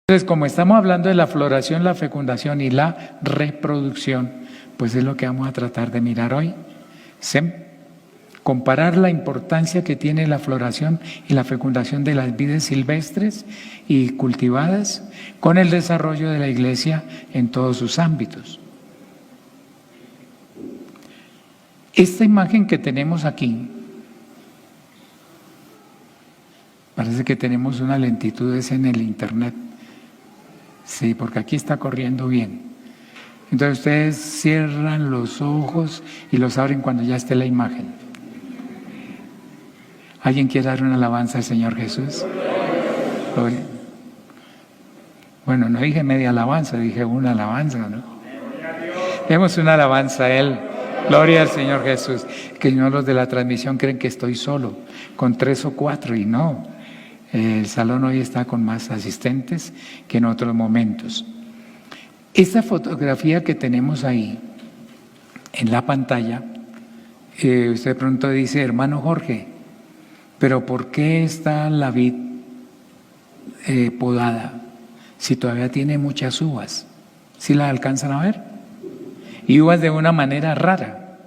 Entonces, como estamos hablando de la floración, la fecundación y la reproducción, pues es lo que vamos a tratar de mirar hoy. Comparar la importancia que tiene la floración y la fecundación de las vides silvestres y cultivadas con el desarrollo de la Iglesia en todos sus ámbitos. Esta imagen que tenemos aquí, parece que tenemos una lentitud en el internet. Sí, porque aquí está corriendo bien. Entonces ustedes cierran los ojos y los abren cuando ya esté la imagen. ¿Alguien quiere dar una alabanza al Señor Jesús? Bueno, no dije media alabanza, dije una alabanza, ¿no? Demos una alabanza a Él. Gloria al Señor Jesús. Que no los de la transmisión creen que estoy solo, con 3 o 4, y no. El salón hoy está con más asistentes que en otros momentos. Esta fotografía que tenemos ahí en la pantalla, usted de pronto dice, hermano Jorge, pero ¿por qué está la vid podada si todavía tiene muchas uvas? ¿Sí las alcanzan a ver? Y uvas de una manera rara,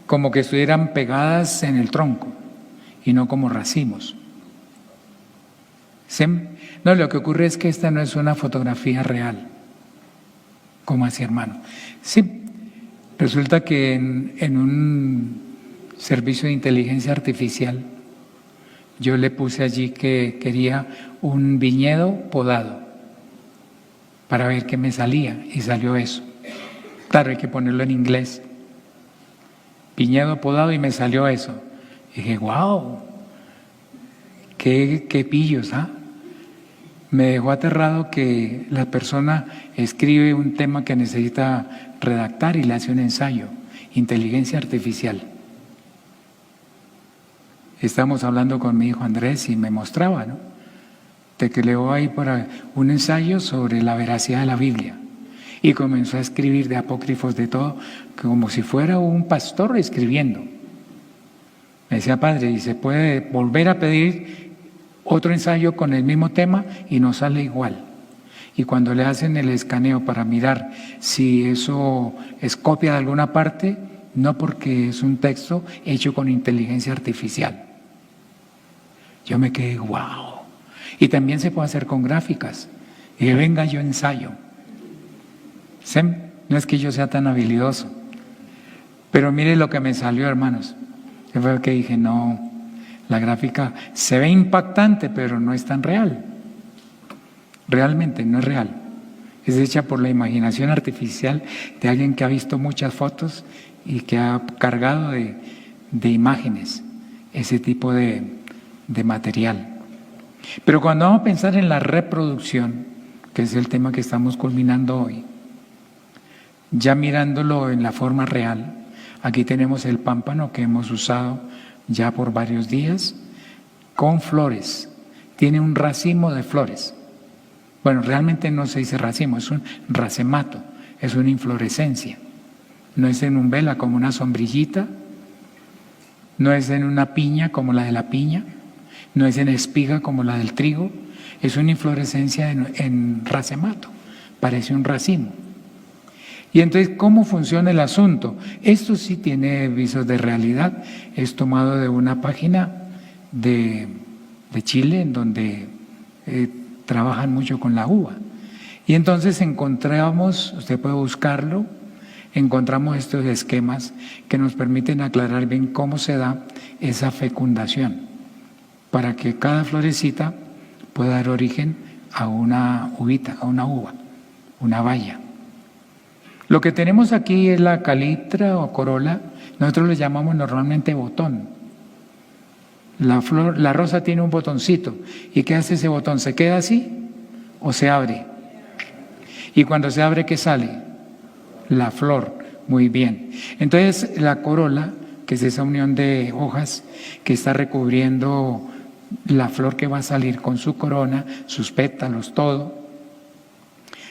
como que estuvieran pegadas en el tronco y no como racimos. ¿Sí? No, lo que ocurre es que esta no es una fotografía real. ¿Cómo así, hermano? Sí, resulta que en un servicio de inteligencia artificial yo le puse allí que quería un viñedo podado para ver qué me salía, y salió eso. Claro, hay que ponerlo en inglés. Viñedo podado, y me salió eso. Y dije, wow, qué pillos, ¿ah? Me dejó aterrado que la persona escribe un tema que necesita redactar y le hace un ensayo. Inteligencia artificial. Estamos hablando con mi hijo Andrés y me mostraba, ¿no?, de que leo ahí para un ensayo sobre la veracidad de la Biblia. Y comenzó a escribir de apócrifos, de todo, como si fuera un pastor escribiendo. Me decía, padre, ¿y se puede volver a pedir otro ensayo con el mismo tema? Y no sale igual. Y cuando le hacen el escaneo para mirar si eso es copia de alguna parte, no, porque es un texto hecho con inteligencia artificial. Yo me quedé, wow. Y también se puede hacer con gráficas. Y venga, yo ensayo. ¿Sí? No es que yo sea tan habilidoso, pero mire lo que me salió, hermanos. Fue que dije, no, la gráfica se ve impactante, pero no es tan real. Realmente no es real. Es hecha por la imaginación artificial de alguien que ha visto muchas fotos y que ha cargado de imágenes ese tipo de material. Pero cuando vamos a pensar en la reproducción, que es el tema que estamos culminando hoy, ya mirándolo en la forma real, aquí tenemos el pámpano que hemos usado ya por varios días, con flores. Tiene un racimo de flores. Bueno, realmente no se dice racimo, es un racemato, es una inflorescencia. No es en umbela como una sombrillita, no es en una piña como la de la piña, no es en espiga como la del trigo, es una inflorescencia en racemato, parece un racimo. Y entonces, ¿cómo funciona el asunto? Esto sí tiene visos de realidad. Es tomado de una página de Chile, en donde trabajan mucho con la uva. Y entonces encontramos, usted puede buscarlo, encontramos estos esquemas que nos permiten aclarar bien cómo se da esa fecundación, para que cada florecita pueda dar origen a una uvita, a una uva, una baya. Lo que tenemos aquí es la caliptra o corola. Nosotros le llamamos normalmente botón. La flor, la rosa tiene un botoncito. ¿Y qué hace ese botón? ¿Se queda así o se abre? Y cuando se abre, ¿qué sale? La flor. Muy bien. Entonces, la corola, que es esa unión de hojas que está recubriendo la flor que va a salir con su corona, sus pétalos, todo.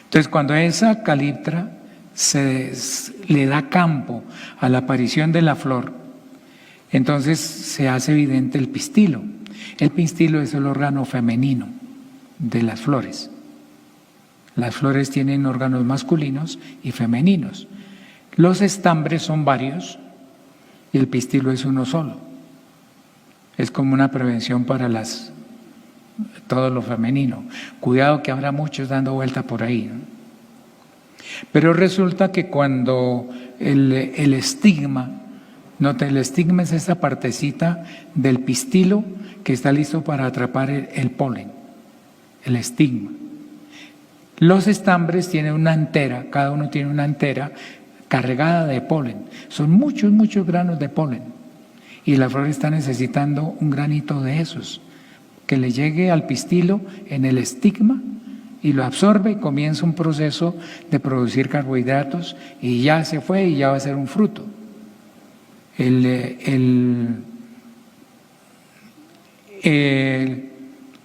Entonces, cuando esa caliptra le da campo a la aparición de la flor, entonces se hace evidente el pistilo. El pistilo es el órgano femenino. de las flores. Las flores tienen órganos masculinos y femeninos. Los estambres son varios y el pistilo es uno solo. Es como una prevención para todo lo femenino. Cuidado que habrá muchos dando vuelta por ahí, ¿no? Pero resulta que cuando el estigma, nota, el estigma es esa partecita del pistilo que está listo para atrapar el polen, el estigma. Los estambres tienen una antera, cada uno tiene una antera cargada de polen. Son muchos, muchos granos de polen. Y la flor está necesitando un granito de esos, que le llegue al pistilo en el estigma y lo absorbe y comienza un proceso de producir carbohidratos y ya se fue y ya va a ser un fruto.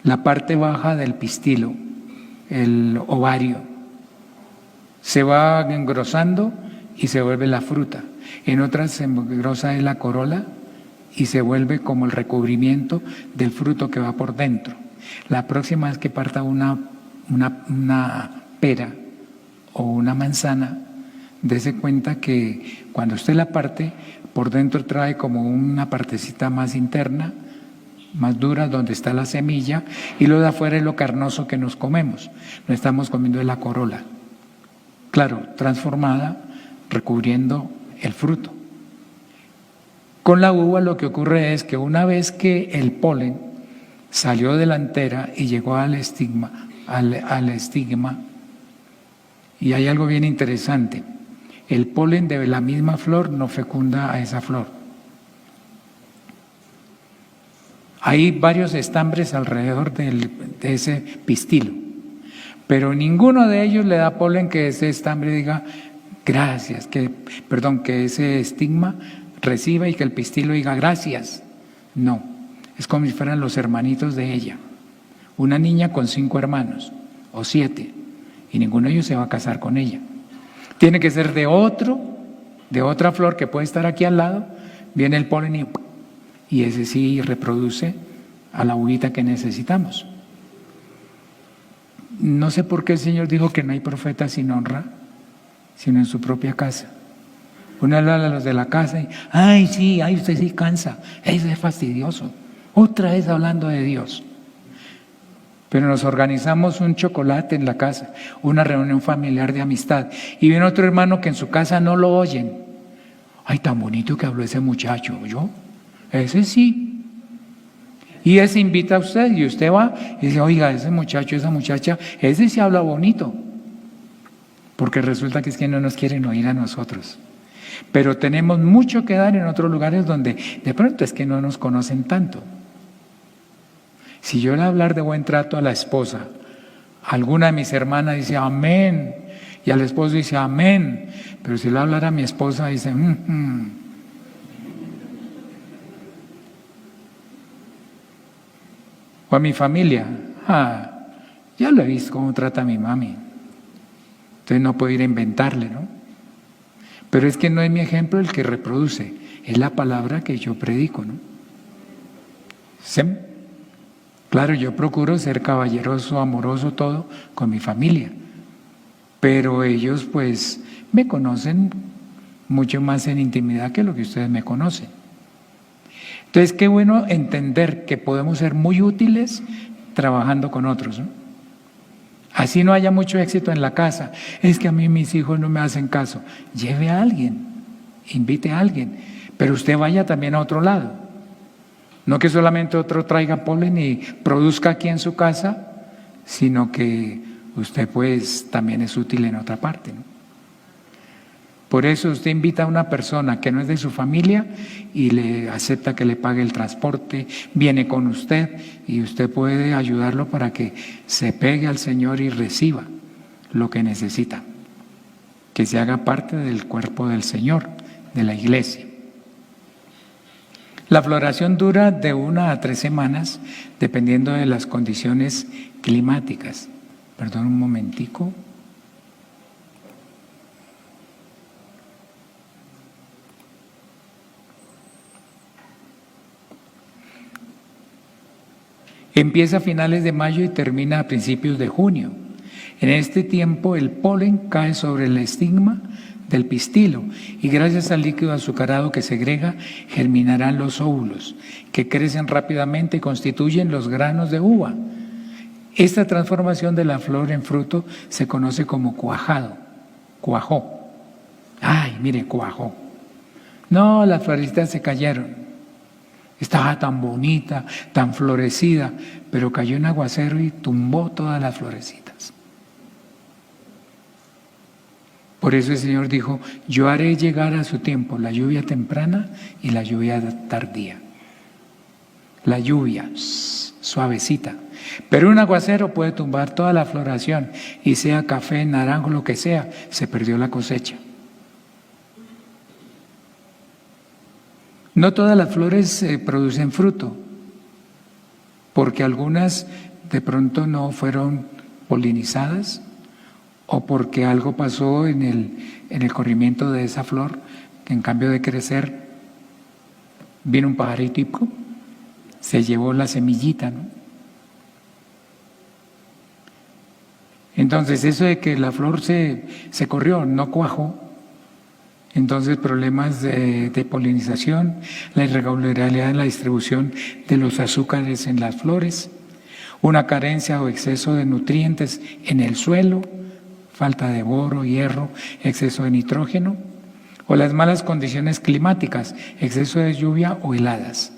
La parte baja del pistilo, el ovario, se va engrosando y se vuelve la fruta. En otras se engrosa la corola y se vuelve como el recubrimiento del fruto que va por dentro. La próxima vez que parta una pera o una manzana, dése cuenta que cuando usted la parte, por dentro trae como una partecita más interna, más dura, donde está la semilla, y lo de afuera es lo carnoso que nos comemos. No estamos comiendo de la corola, claro, transformada, recubriendo el fruto. Con la uva lo que ocurre es que una vez que el polen salió de la antera y llegó al estigma, y hay algo bien interesante, el polen de la misma flor no fecunda a esa flor. Hay varios estambres alrededor de ese pistilo, pero ninguno de ellos le da polen que ese estambre diga gracias, que ese estigma reciba y que el pistilo diga gracias. No, es como si fueran los hermanitos de ella. Una niña con 5 hermanos o 7 y ninguno de ellos se va a casar con ella. Tiene que ser de otra flor que puede estar aquí al lado, viene el polen y ese sí reproduce a la uvita que necesitamos. No sé por qué el Señor dijo que no hay profeta sin honra, sino en su propia casa. Uno habla a los de la casa y, ay sí, ay usted sí cansa, eso es fastidioso. Otra vez hablando de Dios. Pero nos organizamos un chocolate en la casa, una reunión familiar de amistad, y viene otro hermano que en su casa no lo oyen. Ay, tan bonito que habló ese muchacho, ¿yo? Ese sí. Y ese invita a usted y usted va y dice, oiga, ese muchacho, esa muchacha, ese sí habla bonito. Porque resulta que es que no nos quieren oír a nosotros. Pero tenemos mucho que dar en otros lugares donde de pronto es que no nos conocen tanto. Si yo le hablar de buen trato a la esposa, alguna de mis hermanas dice amén, y al esposo dice amén, pero si le hablar a mi esposa dice o a mi familia, ya lo he visto cómo trata a mi mami, entonces no puedo ir a inventarle, ¿no? Pero es que no es mi ejemplo el que reproduce, es la palabra que yo predico, ¿no? ¿Sí? Claro, yo procuro ser caballeroso, amoroso, todo con mi familia, pero ellos pues me conocen mucho más en intimidad que lo que ustedes me conocen. Entonces, qué bueno entender que podemos ser muy útiles trabajando con otros, ¿no? Así no haya mucho éxito en la casa, es que a mí mis hijos no me hacen caso. Lleve a alguien, invite a alguien, pero usted vaya también a otro lado. No que solamente otro traiga polen y produzca aquí en su casa, sino que usted pues también es útil en otra parte, ¿no? Por eso usted invita a una persona que no es de su familia y le acepta que le pague el transporte, viene con usted y usted puede ayudarlo para que se pegue al Señor y reciba lo que necesita, que se haga parte del cuerpo del Señor, de la iglesia. La floración dura de 1 a 3 semanas, dependiendo de las condiciones climáticas. Perdón un momentico. Empieza a finales de mayo y termina a principios de junio. En este tiempo el polen cae sobre el estigma del pistilo y gracias al líquido azucarado que segrega germinarán los óvulos, que crecen rápidamente y constituyen los granos de uva. Esta transformación de la flor en fruto se conoce como cuajado, cuajó. Ay, mire, cuajó. No, las florecitas se cayeron. Estaba tan bonita, tan florecida, pero cayó un aguacero y tumbó todas las florecitas. Por eso el Señor dijo, yo haré llegar a su tiempo la lluvia temprana y la lluvia tardía. La lluvia, suavecita. Pero un aguacero puede tumbar toda la floración y sea café, naranjo, lo que sea, se perdió la cosecha. No todas las flores producen fruto, porque algunas de pronto no fueron polinizadas o porque algo pasó en el corrimiento de esa flor, que en cambio de crecer, vino un pajarito, se llevó la semillita, ¿no? Entonces, eso de que la flor se corrió, no cuajó, entonces problemas de polinización, la irregularidad en la distribución de los azúcares en las flores, una carencia o exceso de nutrientes en el suelo, falta de boro, hierro, exceso de nitrógeno, o las malas condiciones climáticas, exceso de lluvia o heladas.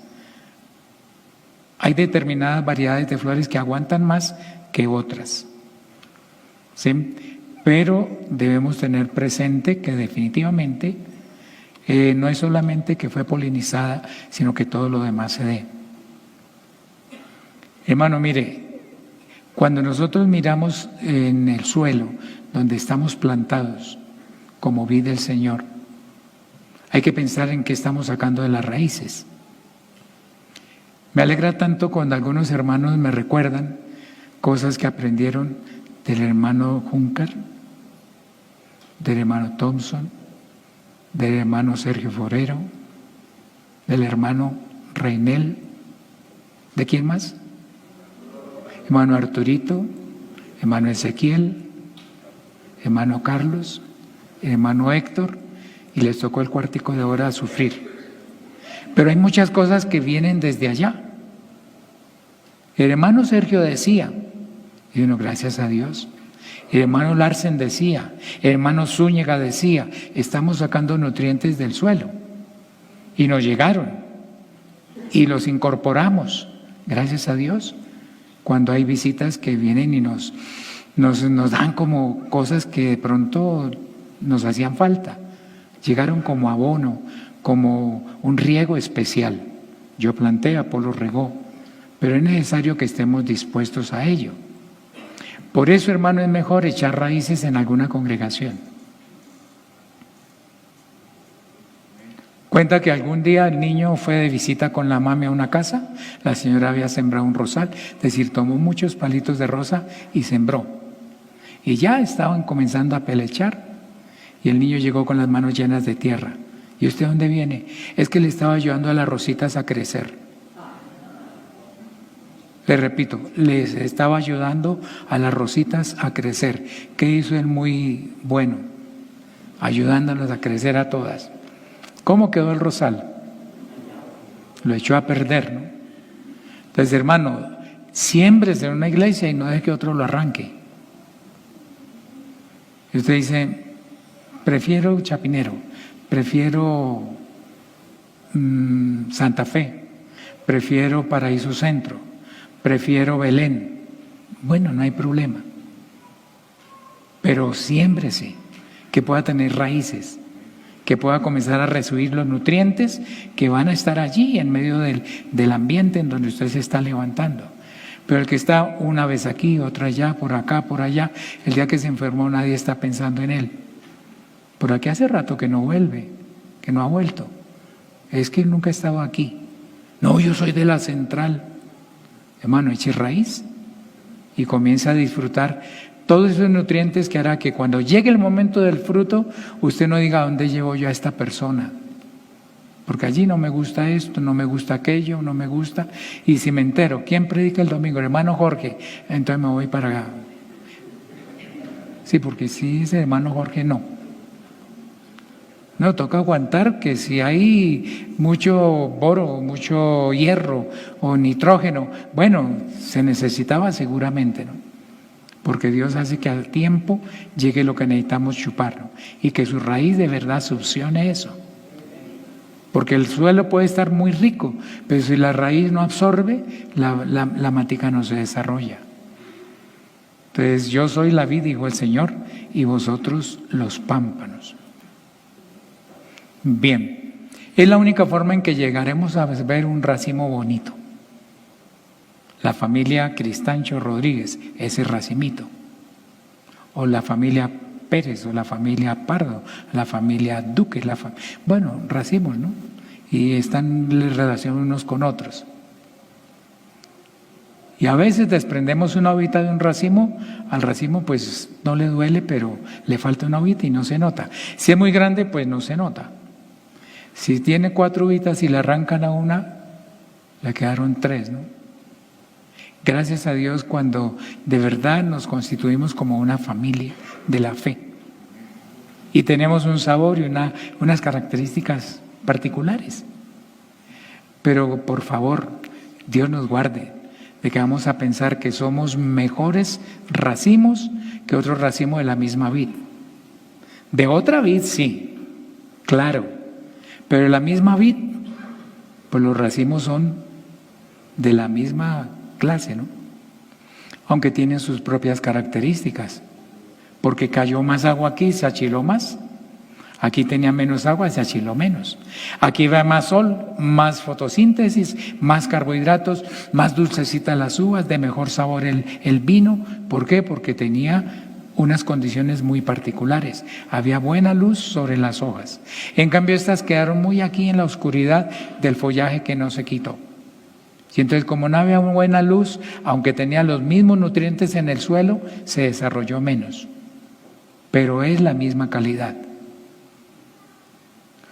Hay determinadas variedades de flores que aguantan más que otras, ¿sí? Pero debemos tener presente que definitivamente no es solamente que fue polinizada, sino que todo lo demás se dé. Hermano, mire, cuando nosotros miramos en el suelo donde estamos plantados como vid del Señor, hay que pensar en qué estamos sacando de las raíces. Me alegra tanto cuando algunos hermanos me recuerdan cosas que aprendieron del hermano Juncker, del hermano Thompson, del hermano Sergio Forero, del hermano Reinel, ¿de quién más? Hermano Arturito, hermano Ezequiel, hermano Carlos, hermano Héctor, y les tocó el cuartico de hora a sufrir. Pero hay muchas cosas que vienen desde allá. El hermano Sergio decía, y uno, gracias a Dios. El hermano Larsen decía, el hermano Zúñiga decía, estamos sacando nutrientes del suelo. Y nos llegaron. Y los incorporamos, gracias a Dios. Cuando hay visitas que vienen y nos dan como cosas que de pronto nos hacían falta. Llegaron como abono, como un riego especial. Yo planté, Apolo regó, pero es necesario que estemos dispuestos a ello. Por eso, hermano, es mejor echar raíces en alguna congregación. Cuenta que algún día el niño fue de visita con la mami a una casa, la señora había sembrado un rosal, es decir, tomó muchos palitos de rosa y sembró. Y ya estaban comenzando a pelechar y el niño llegó con las manos llenas de tierra. ¿Y usted dónde viene? Es que le estaba ayudando a las rositas a crecer. Le repito, les estaba ayudando a las rositas a crecer. ¿Qué hizo él muy bueno? Ayudándolas a crecer a todas. ¿Cómo quedó el rosal? Lo echó a perder, ¿no? Entonces, hermano, siémbrese en una iglesia y no deje que otro lo arranque. Y usted dice, prefiero Chapinero, prefiero Santa Fe, prefiero Paraíso Centro, prefiero Belén. Bueno, no hay problema. Pero siémbrese, que pueda tener raíces, que pueda comenzar a recibir los nutrientes que van a estar allí en medio del ambiente en donde usted se está levantando. Pero el que está una vez aquí, otra allá, por acá, por allá, el día que se enfermó nadie está pensando en él. Por aquí hace rato que no vuelve, que no ha vuelto. Es que él nunca ha estado aquí. No, yo soy de la central. Hermano, eche raíz y comienza a disfrutar todos esos nutrientes que hará que cuando llegue el momento del fruto, usted no diga, ¿dónde llevo yo a esta persona? porque allí no me gusta esto, no me gusta aquello, no me gusta. Y si me entero, ¿quién predica el domingo? El hermano Jorge. Entonces me voy para acá. Sí, porque si ese hermano Jorge no. No, toca aguantar que si hay mucho boro, mucho hierro o nitrógeno, bueno, se necesitaba seguramente, ¿no? Porque Dios hace que al tiempo llegue lo que necesitamos chupar, ¿no? Y que su raíz de verdad succione eso. Porque el suelo puede estar muy rico, pero si la raíz no absorbe, la matica no se desarrolla. Entonces, yo soy la vid, dijo el Señor, y vosotros los pámpanos. Bien, es la única forma en que llegaremos a ver un racimo bonito. La familia Cristancho Rodríguez, ese racimito. O la familia Pérez, o la familia Pardo, la familia Duque, bueno, racimos, ¿no? Y están en relación unos con otros. Y a veces desprendemos una hojita de un racimo, al racimo pues no le duele, pero le falta una hojita y no se nota. Si es muy grande, pues no se nota. Si tiene 4 hojitas y le arrancan a una, le quedaron 3, ¿no? Gracias a Dios cuando de verdad nos constituimos como una familia de la fe. Y tenemos un sabor y unas características particulares. Pero por favor, Dios nos guarde de que vamos a pensar que somos mejores racimos que otros racimos de la misma vid. De otra vid sí, claro, pero de la misma vid, pues los racimos son de la misma clase, ¿no? Aunque tienen sus propias características, porque cayó más agua aquí, se achiló más. Aquí tenía menos agua, se achiló menos. Aquí va más sol, más fotosíntesis, más carbohidratos, más dulcecitas las uvas, de mejor sabor el vino. ¿Por qué? Porque tenía unas condiciones muy particulares. Había buena luz sobre las hojas. En cambio, estas quedaron muy aquí en la oscuridad del follaje que no se quitó. Y entonces, como no había buena luz, aunque tenía los mismos nutrientes en el suelo, se desarrolló menos. Pero es la misma calidad.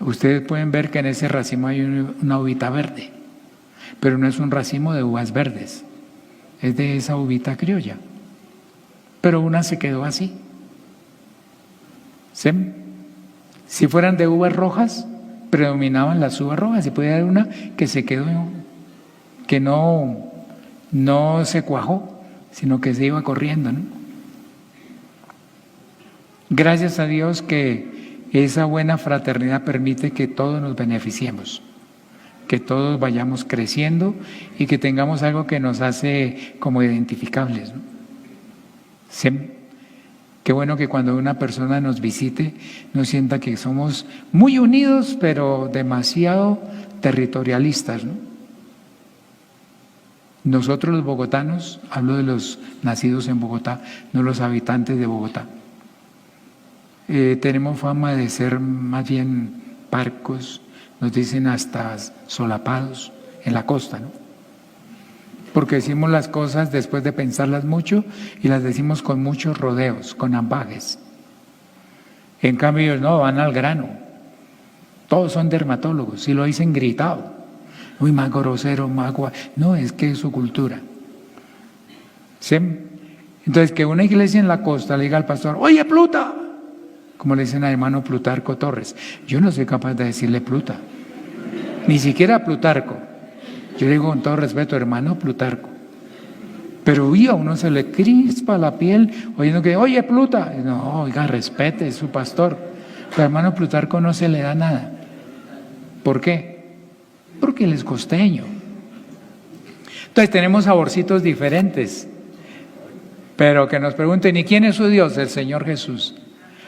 Ustedes pueden ver que en ese racimo hay una uvita verde, pero no es un racimo de uvas verdes, es de esa uvita criolla. Pero una se quedó así. ¿Sí? Si fueran de uvas rojas, predominaban las uvas rojas, y puede haber una que se quedó, que no se cuajó, sino que se iba corriendo, ¿no? Gracias a Dios que esa buena fraternidad permite que todos nos beneficiemos, que todos vayamos creciendo y que tengamos algo que nos hace como identificables, ¿no? ¿Sí? Qué bueno que cuando una persona nos visite no sienta que somos muy unidos, pero demasiado territorialistas, ¿no? Nosotros los bogotanos, hablo de los nacidos en Bogotá, no los habitantes de Bogotá, tenemos fama de ser más bien parcos, nos dicen hasta solapados en la costa, ¿no? Porque decimos las cosas después de pensarlas mucho y las decimos con muchos rodeos, con ambages. En cambio ellos no, van al grano. Todos son dermatólogos y lo dicen gritado. Uy, más grosero, más no, es que es su cultura. ¿Sí? Entonces, que una iglesia en la costa le diga al pastor, oye, Pluta, como le dicen al hermano Plutarco Torres. Yo no soy capaz de decirle Pluta, ni siquiera Plutarco. Yo digo con todo respeto, hermano Plutarco. Pero a uno se le crispa la piel oyendo que, oye, Pluta. No, oiga, respete, es su pastor. Pero hermano Plutarco no se le da nada. ¿Por qué? Porque él es costeño. Entonces tenemos saborcitos diferentes. Pero que nos pregunten, ¿y quién es su Dios? El Señor Jesús.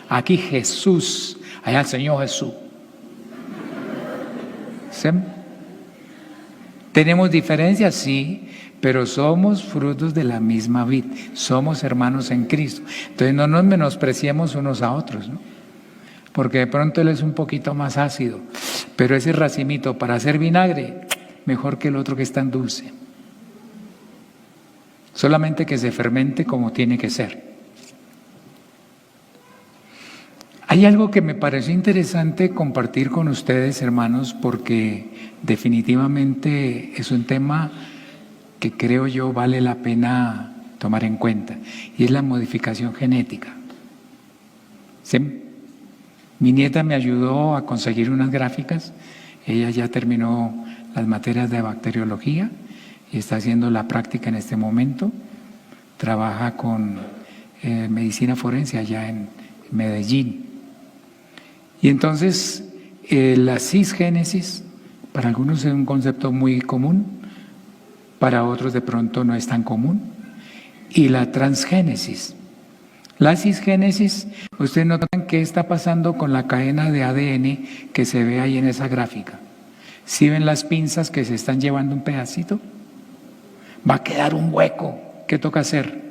Aquí Jesús, allá el Señor Jesús. ¿Sí? ¿Tenemos diferencias? Sí, pero somos frutos de la misma vid, somos hermanos en Cristo. Entonces no nos menospreciemos unos a otros, ¿no? Porque de pronto él es un poquito más ácido, pero ese racimito para hacer vinagre, mejor que el otro que es tan dulce. Solamente que se fermente como tiene que ser. Hay algo que me pareció interesante compartir con ustedes, hermanos, porque definitivamente es un tema que creo yo vale la pena tomar en cuenta, y es la modificación genética. ¿Sí? Mi nieta me ayudó a conseguir unas gráficas, ella ya terminó las materias de bacteriología y está haciendo la práctica en este momento, trabaja con medicina forense allá en Medellín. Y entonces la cisgénesis, para algunos es un concepto muy común, para otros de pronto no es tan común, y la transgénesis. La cisgénesis, ustedes notan qué está pasando con la cadena de ADN que se ve ahí en esa gráfica. ¿Sí ven las pinzas que se están llevando un pedacito? Va a quedar un hueco. ¿Qué toca hacer?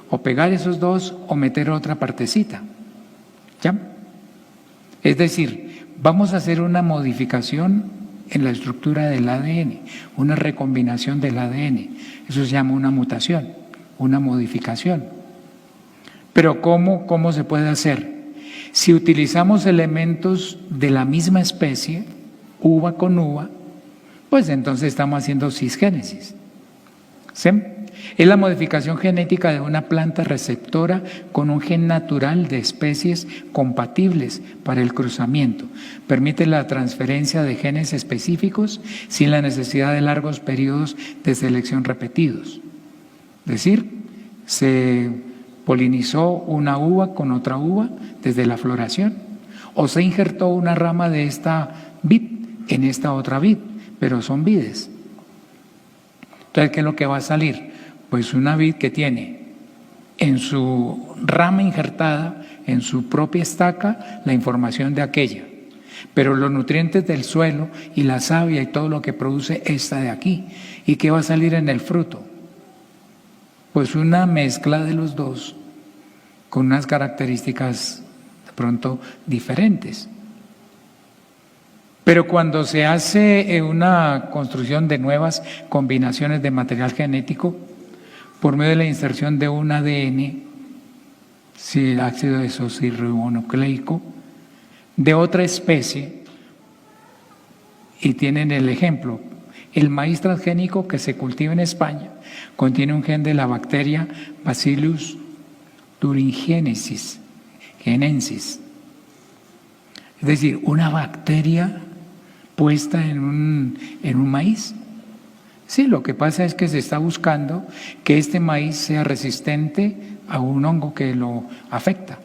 O pegar esos dos o meter otra partecita. ¿Ya? Es decir, vamos a hacer una modificación en la estructura del ADN, una recombinación del ADN. Eso se llama una mutación, una modificación. Pero ¿cómo se puede hacer? Si utilizamos elementos de la misma especie, uva con uva, pues entonces estamos haciendo cisgénesis. ¿Sí? Es la modificación genética de una planta receptora con un gen natural de especies compatibles para el cruzamiento. Permite la transferencia de genes específicos sin la necesidad de largos periodos de selección repetidos. Es decir, se polinizó una uva con otra uva desde la floración, o se injertó una rama de esta vid en esta otra vid, pero son vides. Entonces, ¿qué es lo que va a salir? Pues una vid que tiene en su rama injertada, en su propia estaca, la información de aquella, pero los nutrientes del suelo y la savia y todo lo que produce esta de aquí. ¿Y qué va a salir en el fruto? Pues una mezcla de los dos con unas características de pronto diferentes. Pero cuando se hace una construcción de nuevas combinaciones de material genético por medio de la inserción de un ADN, si ácido desoxirribonucleico, de otra especie, y tienen el ejemplo, el maíz transgénico que se cultiva en España contiene un gen de la bacteria Bacillus thuringiensis, es decir, una bacteria puesta en un maíz. Sí, lo que pasa es que se está buscando que este maíz sea resistente a un hongo que lo afecta.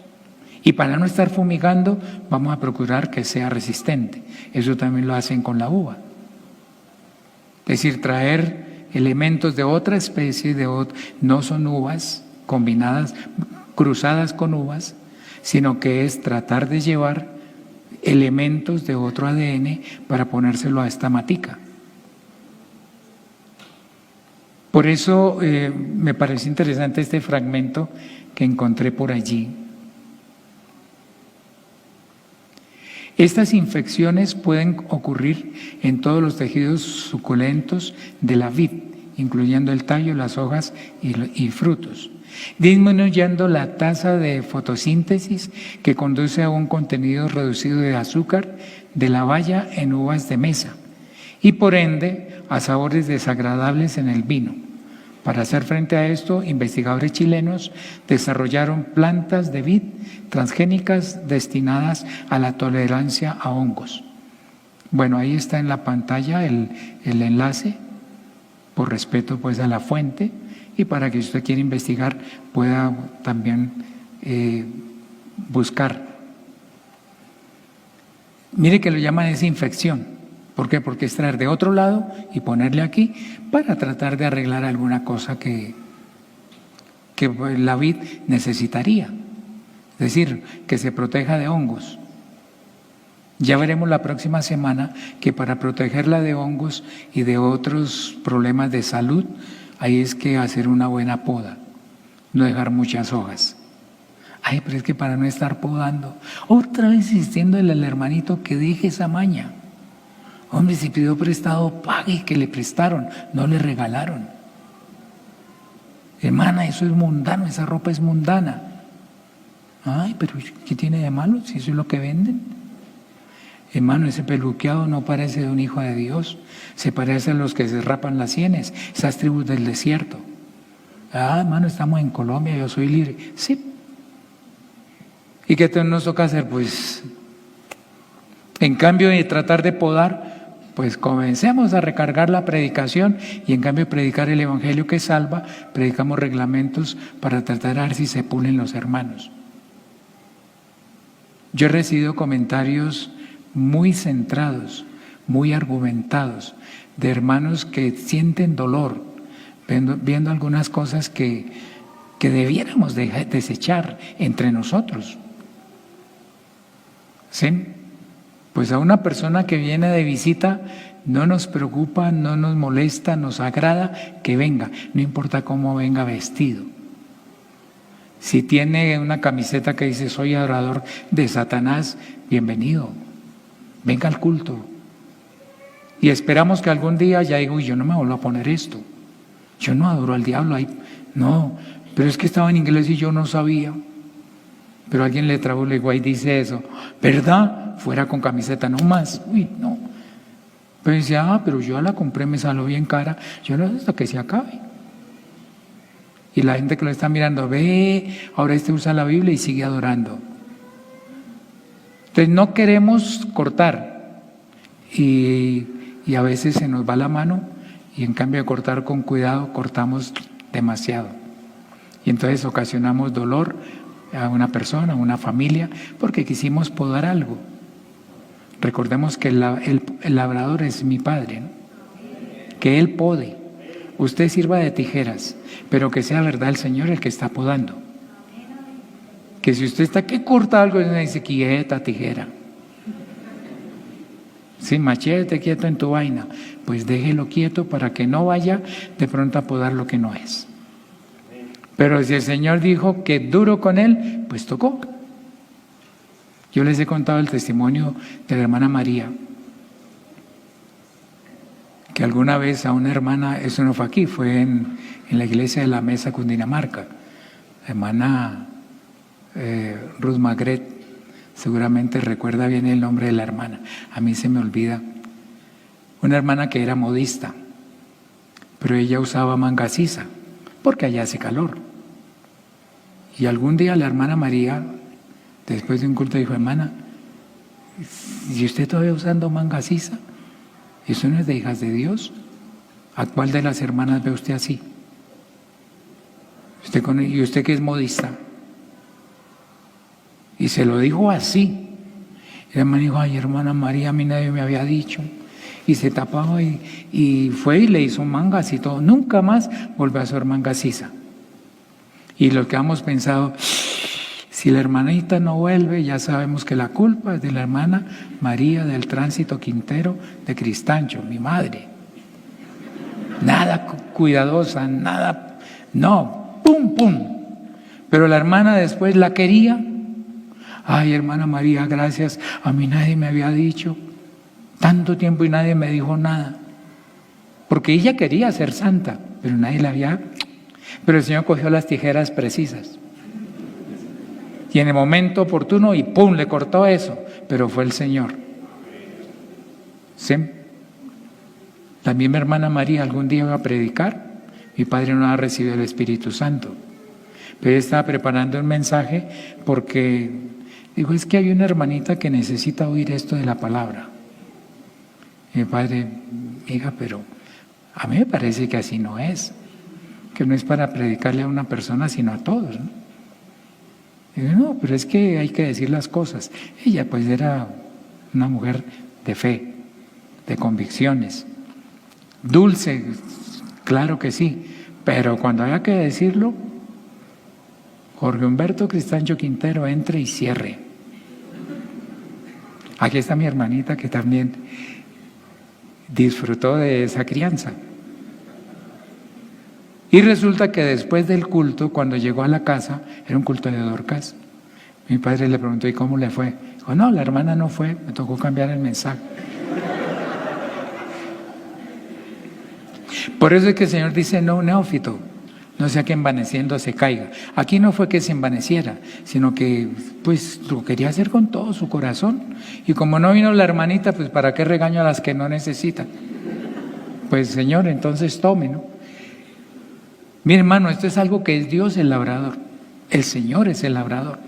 Y para no estar fumigando, vamos a procurar que sea resistente. Eso también lo hacen con la uva. Es decir, traer elementos de otra especie, no son uvas combinadas, cruzadas con uvas, sino que es tratar de llevar elementos de otro ADN para ponérselo a esta matica. Por eso me parece interesante este fragmento que encontré por allí. Estas infecciones pueden ocurrir en todos los tejidos suculentos de la vid, incluyendo el tallo, las hojas y frutos, disminuyendo la tasa de fotosíntesis que conduce a un contenido reducido de azúcar de la baya en uvas de mesa y por ende a sabores desagradables en el vino. Para hacer frente a esto, investigadores chilenos desarrollaron plantas de vid transgénicas destinadas a la tolerancia a hongos. Bueno, ahí está en la pantalla el enlace, por respeto pues a la fuente, y para que si usted quiere investigar pueda también buscar. Mire que lo llaman desinfección. ¿Por qué? Porque es traer de otro lado y ponerle aquí para tratar de arreglar alguna cosa que la vid necesitaría. Es decir, que se proteja de hongos. Ya veremos la próxima semana que para protegerla de hongos y de otros problemas de salud, ahí es que hacer una buena poda, no dejar muchas hojas. Ay, pero es que para no estar podando, otra vez insistiéndole al hermanito que deje esa maña. Hombre, si pidió prestado, pague, que le prestaron, no le regalaron. Hermana, eso es mundano, esa ropa es mundana. Ay, pero ¿qué tiene de malo si eso es lo que venden? Hermano, ese peluqueado no parece de un hijo de Dios, se parece a los que se rapan las sienes, esas tribus del desierto. Ah, hermano, estamos en Colombia, yo soy libre. Sí. ¿Y qué nos toca hacer? Pues, en cambio de tratar de podar, pues comencemos a recargar la predicación y en cambio de predicar el evangelio que salva, predicamos reglamentos para tratar de ver si se pulen los hermanos. Yo he recibido comentarios muy centrados, muy argumentados, de hermanos que sienten dolor, viendo algunas cosas que debiéramos desechar entre nosotros. ¿Sí? Pues a una persona que viene de visita no nos preocupa, no nos molesta, nos agrada que venga, no importa cómo venga vestido. Si tiene una camiseta que dice soy adorador de Satanás, bienvenido, venga al culto. Y esperamos que algún día ya digo, yo no me vuelvo a poner esto, yo no adoro al diablo, no, pero es que estaba en inglés y yo no sabía. Pero alguien le trabó, le digo, ahí dice eso, ¿verdad? Fuera con camiseta, no más, uy, no. Pero decía, pero yo la compré, me salió bien cara, yo no sé hasta que se acabe. Y la gente que lo está mirando, ve, ahora usa la Biblia y sigue adorando. Entonces no queremos cortar y a veces se nos va la mano y en cambio de cortar con cuidado, cortamos demasiado. Y entonces ocasionamos dolor a una persona, a una familia, porque quisimos podar algo. Recordemos que el labrador es mi Padre, ¿no? Que Él pode. Usted sirva de tijeras, pero que sea verdad el Señor el que está podando. Que si usted está que corta algo, le dice, quieta tijera. Sí, machete, quieto en tu vaina. Pues déjelo quieto para que no vaya de pronto a podar lo que no es. Pero si el Señor dijo que duro con él, pues tocó. Yo les he contado el testimonio de la hermana María, que alguna vez a una hermana, eso no fue aquí, fue en la iglesia de la Mesa, Cundinamarca, la hermana Ruth Magret, seguramente recuerda bien el nombre de la hermana, a mí se me olvida, una hermana que era modista, pero ella usaba manga sisa, porque allá hace calor. Y algún día la hermana María, después de un culto, dijo, hermana, ¿y usted todavía usando manga sisa? ¿Eso no es de hijas de Dios? ¿A cuál de las hermanas ve usted así? ¿Y usted que es modista? Y se lo dijo así. Y la hermana dijo, ay, hermana María, a mí nadie me había dicho. Y se tapaba y fue y le hizo mangas y todo. Nunca más volvió a hacer manga sisa. Y lo que hemos pensado, si la hermanita no vuelve, ya sabemos que la culpa es de la hermana María del Tránsito Quintero de Cristancho, mi madre. Nada cuidadosa, nada, no, pum, pum. Pero la hermana después la quería. Ay, hermana María, gracias, a mí nadie me había dicho. Tanto tiempo y nadie me dijo nada. Porque ella quería ser santa, pero nadie la había. Pero el Señor cogió las tijeras precisas. Y en el momento oportuno, y ¡pum!, le cortó eso. Pero fue el Señor. ¿Sí? También mi hermana María algún día iba a predicar. Mi padre no ha recibido el Espíritu Santo. Pero ella estaba preparando un mensaje porque dijo, es que hay una hermanita que necesita oír esto de la palabra. Y mi padre, hija, pero a mí me parece que así no es. Que no es para predicarle a una persona, sino a todos, ¿no? Y digo, no, pero es que hay que decir las cosas. Ella pues era una mujer de fe, de convicciones, dulce, claro que sí, pero cuando haya que decirlo, Jorge Humberto Cristancho Quintero entre y cierre. Aquí está mi hermanita que también disfrutó de esa crianza. Y resulta que después del culto, cuando llegó a la casa, era un culto de Dorcas, mi padre le preguntó, ¿y cómo le fue? Dijo, no, la hermana no fue, me tocó cambiar el mensaje. Por eso es que el Señor dice, no, neófito, no sea que envaneciendo se caiga. Aquí no fue que se envaneciera, sino que pues lo quería hacer con todo su corazón. Y como no vino la hermanita, pues ¿para qué regaño a las que no necesitan? Pues Señor, entonces tome, ¿no? Mi hermano, esto es algo que es Dios el labrador, el Señor es el labrador.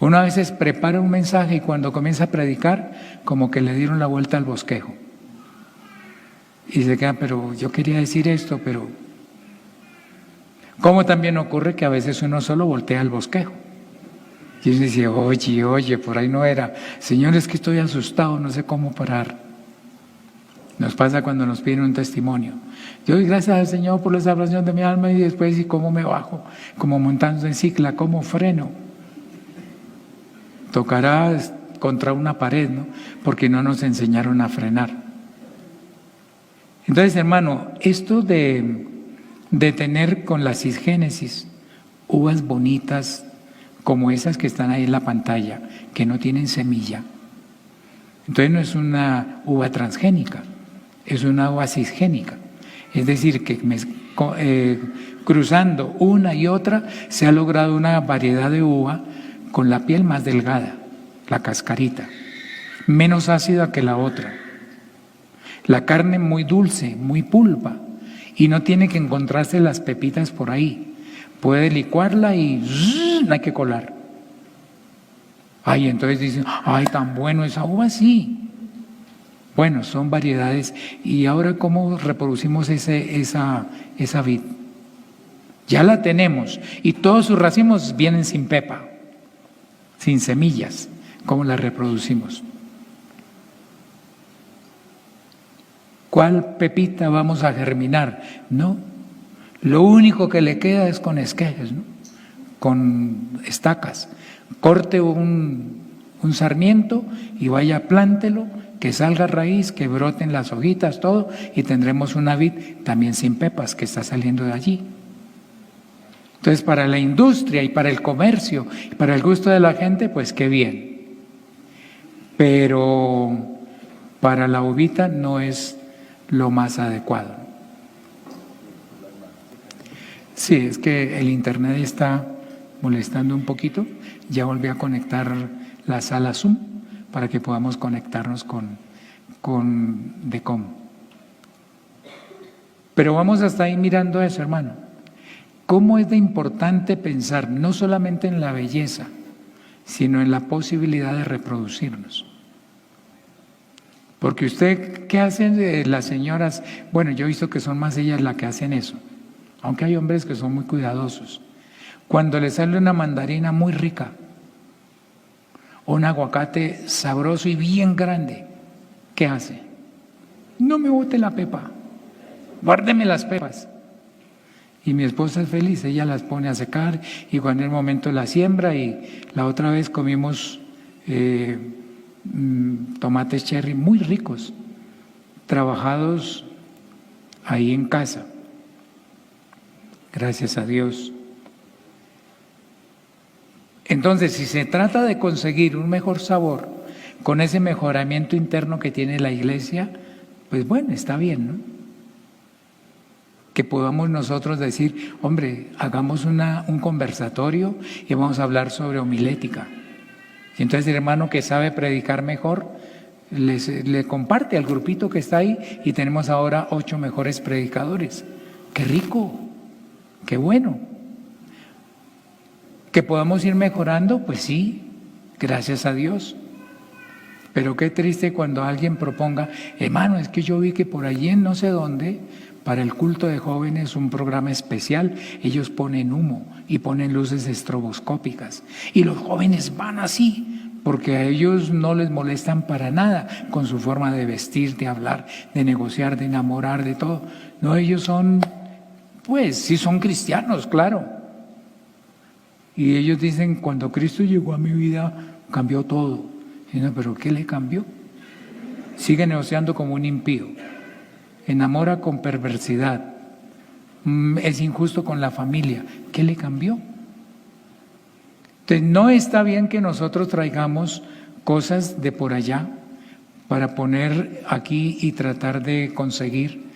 Uno a veces prepara un mensaje y cuando comienza a predicar, como que le dieron la vuelta al bosquejo. Y se queda, pero yo quería decir esto, pero... Como también ocurre que a veces uno solo voltea al bosquejo. Y uno dice, oye, por ahí no era. Señor, es que estoy asustado, no sé cómo parar. Nos pasa cuando nos piden un testimonio. Yo doy gracias al Señor por la salvación de mi alma y después, ¿y cómo me bajo? Como montando en cicla, ¿cómo freno? Tocará contra una pared, ¿no? Porque no nos enseñaron a frenar. Entonces, hermano, esto de tener con la cisgénesis uvas bonitas como esas que están ahí en la pantalla, que no tienen semilla. Entonces no es una uva transgénica, es una uva cisgénica. Es decir, que cruzando una y otra se ha logrado una variedad de uva con la piel más delgada, la cascarita, menos ácida que la otra. La carne muy dulce, muy pulpa, y no tiene que encontrarse las pepitas por ahí. Puede licuarla y no hay que colar. Ay, entonces dicen, ay, tan bueno esa uva, sí. Bueno, son variedades. ¿Y ahora cómo reproducimos esa vid? Ya la tenemos y todos sus racimos vienen sin pepa, sin semillas. ¿Cómo la reproducimos? ¿Cuál pepita vamos a germinar? No, lo único que le queda es con esquejes, ¿no? Con estacas. Corte un sarmiento y vaya, plántelo, que salga raíz, que broten las hojitas, todo, y tendremos una vid también sin pepas que está saliendo de allí. Entonces, para la industria y para el comercio y para el gusto de la gente, pues qué bien. Pero para la uvita no es lo más adecuado. Sí, es que el internet está molestando un poquito. Ya volví a conectar la sala Zoom para que podamos conectarnos con DECOM. Pero vamos hasta ahí mirando eso, hermano. ¿Cómo es de importante pensar no solamente en la belleza, sino en la posibilidad de reproducirnos? Porque usted, ¿qué hacen las señoras? Bueno, yo he visto que son más ellas las que hacen eso, aunque hay hombres que son muy cuidadosos. Cuando le sale una mandarina muy rica, o un aguacate sabroso y bien grande, ¿qué hace? No me bote la pepa, guárdeme las pepas. Y mi esposa es feliz, ella las pone a secar y cuando en el momento la siembra. Y la otra vez comimos tomates cherry muy ricos, trabajados ahí en casa, gracias a Dios. Entonces, si se trata de conseguir un mejor sabor con ese mejoramiento interno que tiene la iglesia, pues bueno, está bien, ¿no? Que podamos nosotros decir, hombre, hagamos un conversatorio y vamos a hablar sobre homilética. Y entonces el hermano que sabe predicar mejor le comparte al grupito que está ahí y tenemos ahora 8 mejores predicadores. ¡Qué rico! ¡Qué bueno! ¿Que podamos ir mejorando? Pues sí, gracias a Dios. Pero qué triste cuando alguien proponga, hermano, es que yo vi que por allí en no sé dónde, para el culto de jóvenes, un programa especial, ellos ponen humo y ponen luces estroboscópicas. Y los jóvenes van así, porque a ellos no les molestan para nada con su forma de vestir, de hablar, de negociar, de enamorar, de todo. No, ellos son, pues sí son cristianos, claro. Y ellos dicen, cuando Cristo llegó a mi vida, cambió todo. Y no, pero ¿qué le cambió? Sigue negociando como un impío. Enamora con perversidad. Es injusto con la familia. ¿Qué le cambió? Entonces, no está bien que nosotros traigamos cosas de por allá para poner aquí y tratar de conseguir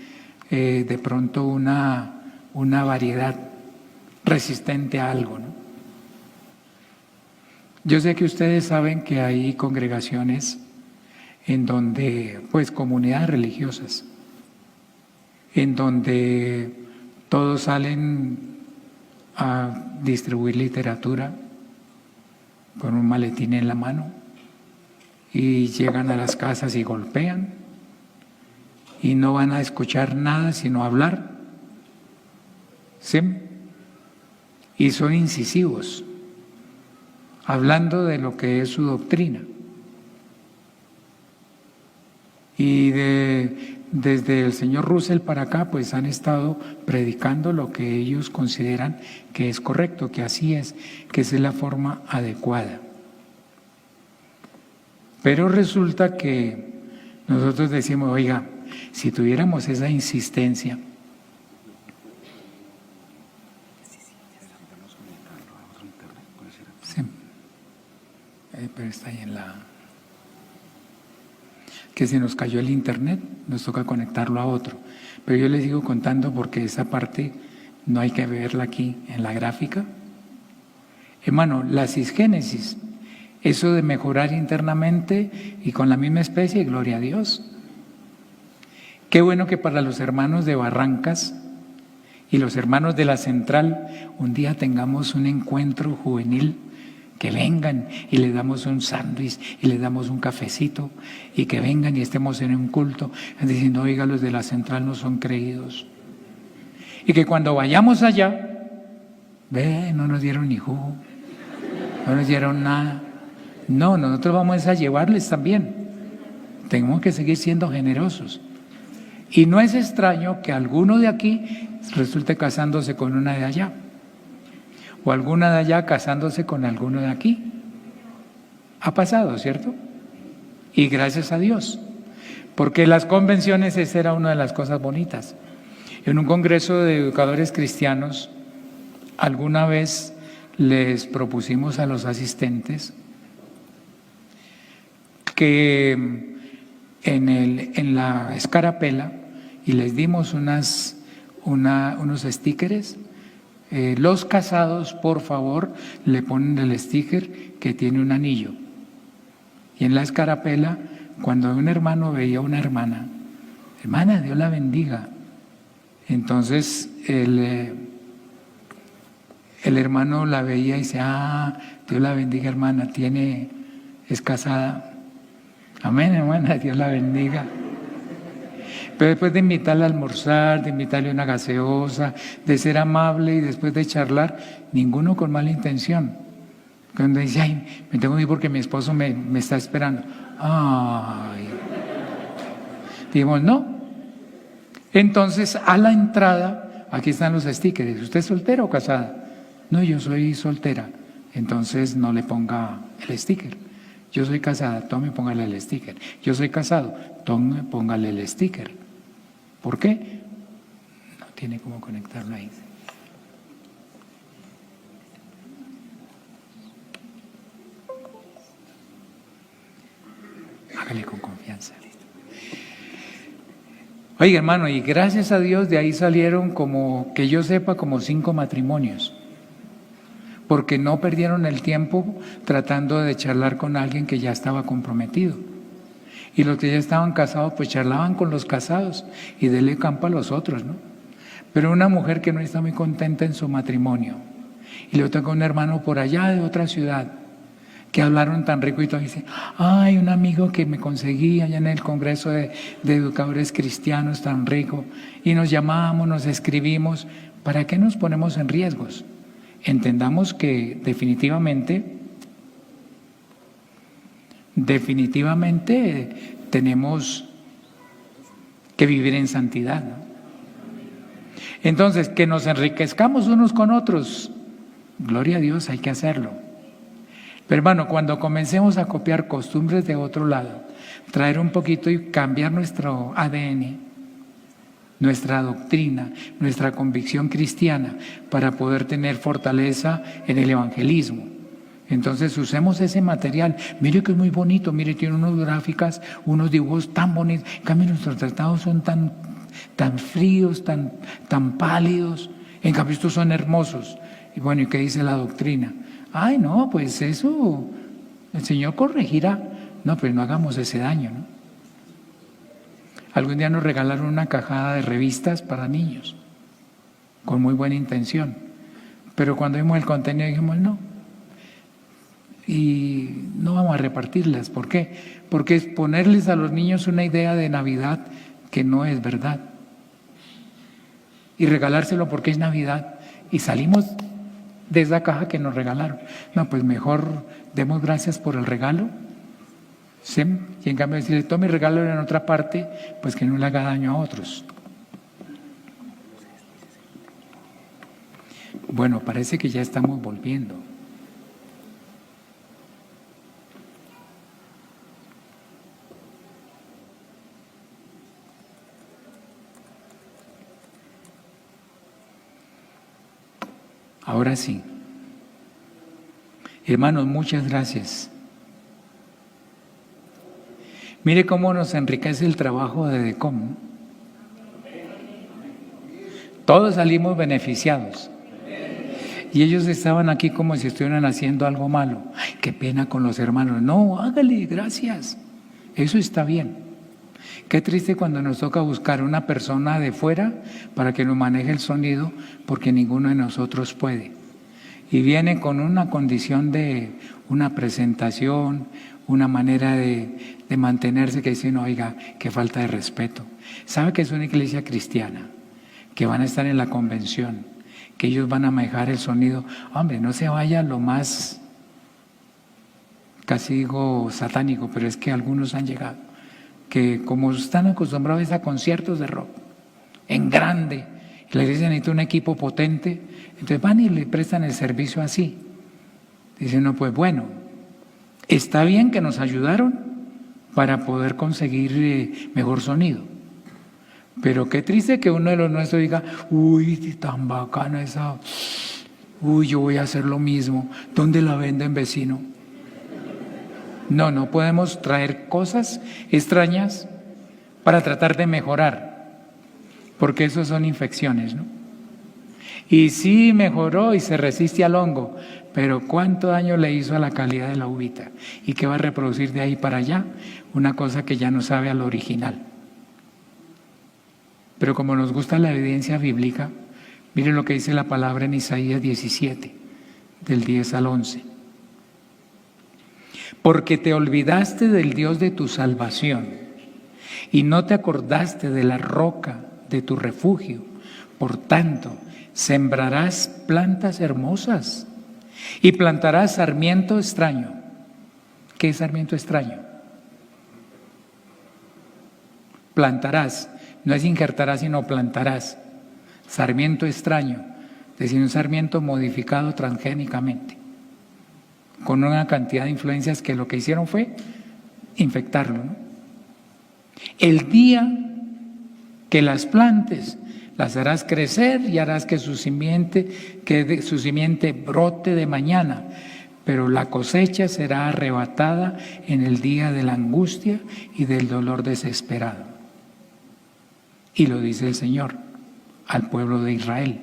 de pronto una una variedad resistente a algo, ¿no? Yo sé que ustedes saben que hay congregaciones en donde, pues comunidades religiosas, en donde todos salen a distribuir literatura con un maletín en la mano y llegan a las casas y golpean y no van a escuchar nada sino hablar, ¿sí? Y son incisivos, hablando de lo que es su doctrina. Y desde el señor Russell para acá, pues han estado predicando lo que ellos consideran que es correcto, que así es, que esa es la forma adecuada. Pero resulta que nosotros decimos, oiga, si tuviéramos esa insistencia, sí, pero está ahí en la... que se nos cayó el internet, nos toca conectarlo a otro. Pero yo les sigo contando porque esa parte no hay que verla aquí en la gráfica. Hermano, la cisgénesis, eso de mejorar internamente y con la misma especie, gloria a Dios. Qué bueno que para los hermanos de Barrancas y los hermanos de la Central un día tengamos un encuentro juvenil, que vengan y les damos un sándwich y les damos un cafecito y que vengan y estemos en un culto diciendo, oiga, los de la Central no son creídos. Y que cuando vayamos allá, ve, no nos dieron ni jugo, no nos dieron nada. No, nosotros vamos a llevarles también. Tenemos que seguir siendo generosos. Y no es extraño que alguno de aquí resulte casándose con una de allá, o alguna de allá casándose con alguno de aquí. Ha pasado, ¿cierto? Y gracias a Dios, porque las convenciones, esa era una de las cosas bonitas. En un congreso de educadores cristianos, alguna vez les propusimos a los asistentes que en la escarapela, y les dimos unos stickers. Los casados, por favor, le ponen el sticker que tiene un anillo. Y en la escarapela, cuando un hermano veía a una hermana, hermana, Dios la bendiga. Entonces el hermano la veía y dice, Dios la bendiga, hermana, es casada. Amén, hermana, Dios la bendiga. Pero después de invitarle a almorzar, de invitarle una gaseosa, de ser amable y después de charlar, ninguno con mala intención. Cuando dice, ay, me tengo que ir porque mi esposo me está esperando. Ay. Dijimos, no. Entonces, a la entrada, aquí están los stickers. ¿Usted es soltera o casada? No, yo soy soltera. Entonces, no le ponga el sticker. Yo soy casada, tome, póngale el sticker. Yo soy casado, tome, póngale el sticker. ¿Por qué? No tiene cómo conectarlo ahí. Hágale con confianza. Oiga, hermano, y gracias a Dios de ahí salieron como, que yo sepa, como 5 matrimonios. Porque no perdieron el tiempo tratando de charlar con alguien que ya estaba comprometido. Y los que ya estaban casados, pues charlaban con los casados y denle campo a los otros, ¿no? Pero una mujer que no está muy contenta en su matrimonio, y le toca un hermano por allá de otra ciudad, que hablaron tan rico y todo, y dice, ay, un amigo que me conseguí allá en el Congreso de Educadores Cristianos tan rico, y nos llamamos, nos escribimos, ¿para qué nos ponemos en riesgos? Entendamos que definitivamente tenemos que vivir en santidad, ¿no? Entonces, que nos enriquezcamos unos con otros, gloria a Dios, hay que hacerlo. Pero hermano, cuando comencemos a copiar costumbres de otro lado, traer un poquito y cambiar nuestro ADN, nuestra doctrina, nuestra convicción cristiana, para poder tener fortaleza en el evangelismo. Entonces usemos ese material. Mire que es muy bonito, mire, tiene unas gráficas, unos dibujos tan bonitos. En cambio, nuestros tratados son tan fríos, tan pálidos. En cambio estos son hermosos. Y bueno, ¿y qué dice la doctrina? Ay, no, pues eso, el Señor corregirá. No, pero no hagamos ese daño, ¿no? Algún día nos regalaron una cajada de revistas para niños, con muy buena intención. Pero cuando vimos el contenido dijimos no. Y no vamos a repartirlas. ¿Por qué? Porque es ponerles a los niños una idea de Navidad que no es verdad. Y regalárselo porque es Navidad. Y salimos de esa caja que nos regalaron. No, pues mejor demos gracias por el regalo. ¿Sí? Y en cambio decirle, tome el regalo en otra parte, pues que no le haga daño a otros. Bueno, parece que ya estamos volviendo. Ahora sí. Hermanos, muchas gracias. Mire cómo nos enriquece el trabajo de DECOM. Todos salimos beneficiados. Y ellos estaban aquí como si estuvieran haciendo algo malo. Ay, qué pena con los hermanos. No, hágale, gracias. Eso está bien. Qué triste cuando nos toca buscar una persona de fuera para que nos maneje el sonido, porque ninguno de nosotros puede. Y viene con una condición de una presentación, una manera de mantenerse que dicen, oiga, qué falta de respeto. ¿Sabe que es una iglesia cristiana? Que van a estar en la convención, que ellos van a manejar el sonido. Hombre, no se vaya a lo más, casi digo satánico, pero es que algunos han llegado, que como están acostumbrados a conciertos de rock, en grande, la iglesia necesita un equipo potente, entonces van y le prestan el servicio así. Dicen, no, pues bueno, está bien que nos ayudaron para poder conseguir mejor sonido, pero qué triste que uno de los nuestros diga, uy, tan bacana esa, uy, yo voy a hacer lo mismo, ¿dónde la venden, vecino? No, no podemos traer cosas extrañas para tratar de mejorar, porque eso son infecciones, ¿no? Y sí mejoró y se resiste al hongo, pero ¿cuánto daño le hizo a la calidad de la uvita? ¿Y qué va a reproducir de ahí para allá? Una cosa que ya no sabe a lo original. Pero como nos gusta la evidencia bíblica, miren lo que dice la palabra en Isaías 17, del 10 al 11. Porque te olvidaste del Dios de tu salvación y no te acordaste de la roca de tu refugio. Por tanto, sembrarás plantas hermosas y plantarás sarmiento extraño. ¿Qué es sarmiento extraño? Plantarás, no es injertarás, sino plantarás. Sarmiento extraño, es decir, un sarmiento modificado transgénicamente, con una cantidad de influencias que lo que hicieron fue infectarlo, ¿no? El día que las plantes, las harás crecer y harás que su simiente brote de mañana, pero la cosecha será arrebatada en el día de la angustia y del dolor desesperado. Y lo dice el Señor al pueblo de Israel.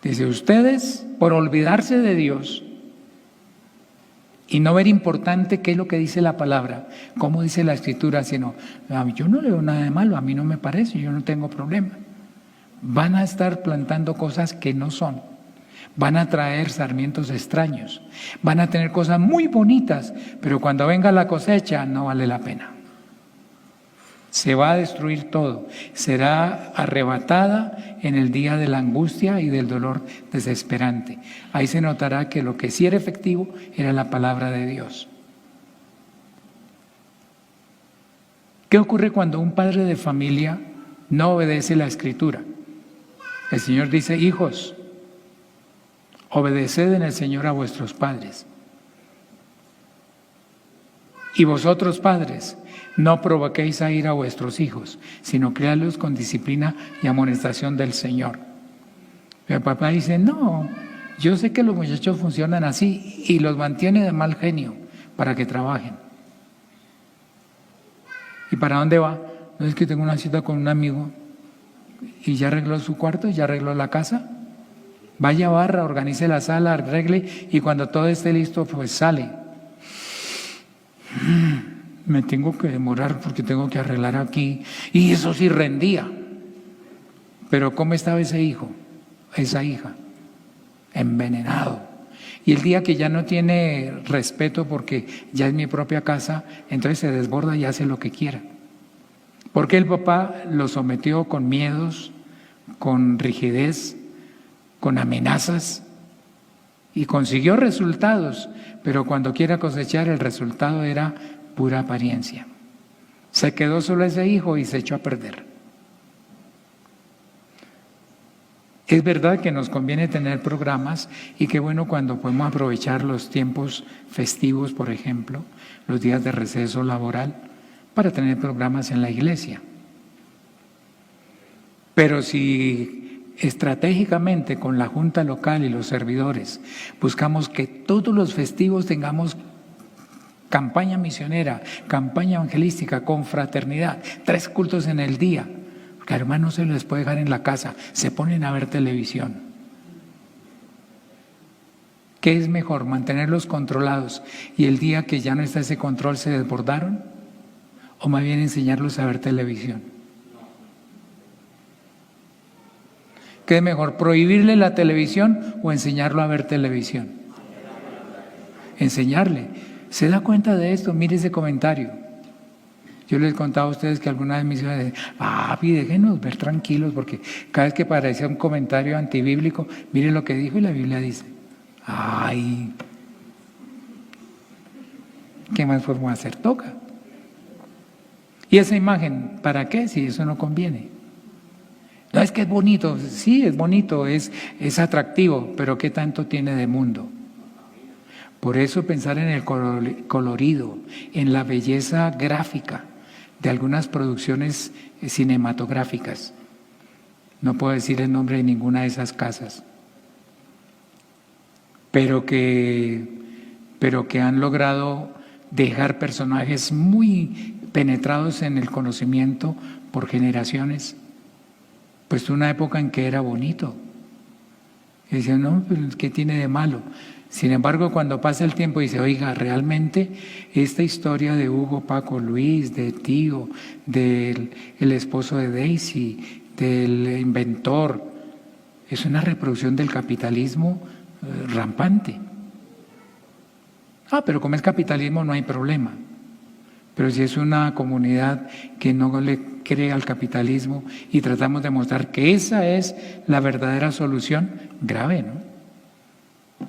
Dice, ustedes, por olvidarse de Dios y no ver importante qué es lo que dice la palabra, cómo dice la Escritura, sino, yo no le veo nada de malo, a mí no me parece, yo no tengo problema. Van a estar plantando cosas que no son, van a traer sarmientos extraños, van a tener cosas muy bonitas, pero cuando venga la cosecha no vale la pena. Se va a destruir todo, será arrebatada en el día de la angustia y del dolor desesperante. Ahí se notará que lo que sí era efectivo era la palabra de Dios. ¿Qué ocurre cuando un padre de familia no obedece la Escritura? El Señor dice, hijos, obedeced en el Señor a vuestros padres. Y vosotros, padres, no provoquéis a ira a vuestros hijos, sino criadlos con disciplina y amonestación del Señor. El papá dice, no, yo sé que los muchachos funcionan así y los mantiene de mal genio para que trabajen. ¿Y para dónde va? No, es que tengo una cita con un amigo. ¿Y ya arregló su cuarto? ¿Ya arregló la casa? Vaya, barra, organice la sala, arregle, y cuando todo esté listo, pues sale. Me tengo que demorar porque tengo que arreglar aquí. Y eso sí rendía. Pero ¿cómo estaba ese hijo, esa hija? Envenenado. Y el día que ya no tiene respeto porque ya es mi propia casa, entonces se desborda y hace lo que quiera. Porque el papá lo sometió con miedos, con rigidez, con amenazas, y consiguió resultados, pero cuando quiera cosechar el resultado era pura apariencia. Se quedó solo ese hijo y se echó a perder. Es verdad que nos conviene tener programas y qué bueno cuando podemos aprovechar los tiempos festivos, por ejemplo, los días de receso laboral, para tener programas en la iglesia. Pero si estratégicamente con la junta local y los servidores buscamos que todos los festivos tengamos campaña misionera, campaña evangelística, confraternidad, 3 cultos en el día, porque a hermanos no se les puede dejar en la casa, se ponen a ver televisión. ¿Qué es mejor? ¿Mantenerlos controlados y el día que ya no está ese control se desbordaron? ¿O más bien enseñarlos a ver televisión? ¿Qué es mejor? ¿Prohibirle la televisión o enseñarlo a ver televisión? Enseñarle. ¿Se da cuenta de esto? Mire ese comentario. Yo les contaba a ustedes que alguna vez me hicieron, papi, déjenos ver tranquilos, porque cada vez que parecía un comentario antibíblico, mire lo que dijo y la Biblia dice, ay, ¿qué más podemos hacer? Toca. ¿Y esa imagen para qué? Si eso no conviene. No, es que es bonito, sí, es bonito, es atractivo, pero ¿qué tanto tiene de mundo? Por eso pensar en el colorido, en la belleza gráfica de algunas producciones cinematográficas. No puedo decir el nombre de ninguna de esas casas, pero que han logrado dejar personajes muy penetrados en el conocimiento por generaciones. Pues una época en que era bonito. Y decían, no, pero ¿qué tiene de malo? Sin embargo, cuando pasa el tiempo dice, oiga, realmente esta historia de Hugo, Paco, Luis, de Tío, del esposo de Daisy, del inventor, es una reproducción del capitalismo rampante. Pero como es capitalismo no hay problema. Pero si es una comunidad que no le cree al capitalismo y tratamos de mostrar que esa es la verdadera solución, grave, ¿no?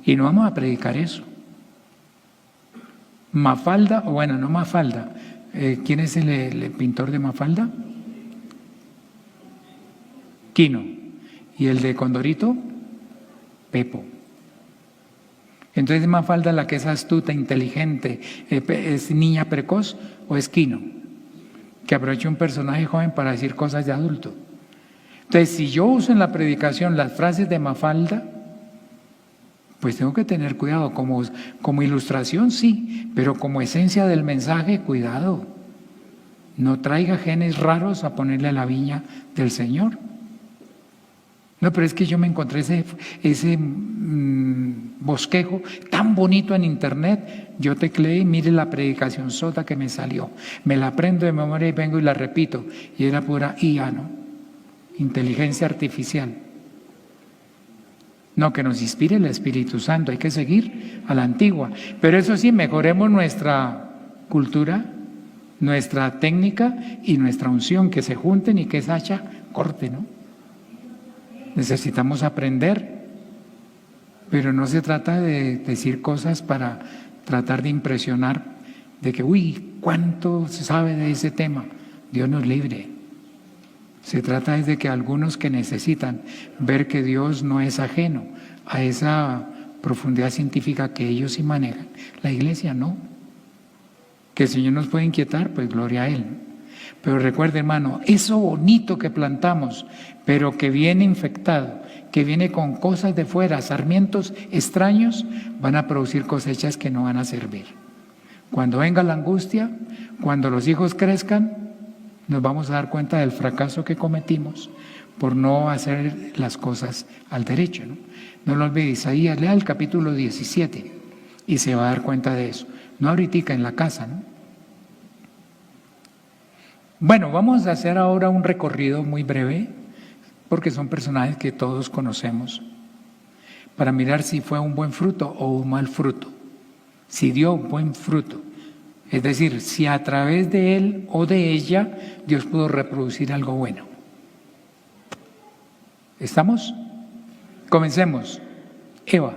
Y no vamos a predicar eso. Mafalda, o bueno, no Mafalda, ¿quién es el pintor de Mafalda? Quino. ¿Y el de Condorito? Pepo. Entonces, ¿es Mafalda la que es astuta, inteligente, es niña precoz o es Quino? Que aprovecha un personaje joven para decir cosas de adulto. Entonces, si yo uso en la predicación las frases de Mafalda, pues tengo que tener cuidado. Como ilustración sí, pero como esencia del mensaje, cuidado. No traiga genes raros a ponerle a la viña del Señor. No, pero es que yo me encontré ese bosquejo tan bonito en internet. Yo tecleé y mire la predicación sota que me salió. Me la aprendo de memoria y vengo y la repito. Y era pura IA, ¿no? Inteligencia artificial. No, que nos inspire el Espíritu Santo. Hay que seguir a la antigua. Pero eso sí, mejoremos nuestra cultura, nuestra técnica y nuestra unción. Que se junten y que esa hacha corte, ¿no? Necesitamos aprender, pero no se trata de decir cosas para tratar de impresionar, de que, uy, ¿cuánto se sabe de ese tema? Dios nos libre. Se trata de que algunos que necesitan ver que Dios no es ajeno a esa profundidad científica que ellos sí manejan, la iglesia no. Que el Señor nos puede inquietar, pues gloria a Él. Pero recuerde, hermano, eso bonito que plantamos, pero que viene infectado, que viene con cosas de fuera, sarmientos extraños, van a producir cosechas que no van a servir. Cuando venga la angustia, cuando los hijos crezcan, nos vamos a dar cuenta del fracaso que cometimos por no hacer las cosas al derecho, ¿no? No lo olvide, Isaías, lea el capítulo 17 y se va a dar cuenta de eso. No ahorita en la casa, ¿no? Bueno, vamos a hacer ahora un recorrido muy breve, porque son personajes que todos conocemos, para mirar si fue un buen fruto o un mal fruto, si dio buen fruto. Es decir, si a través de él o de ella Dios pudo reproducir algo bueno. ¿Estamos? Comencemos. Eva,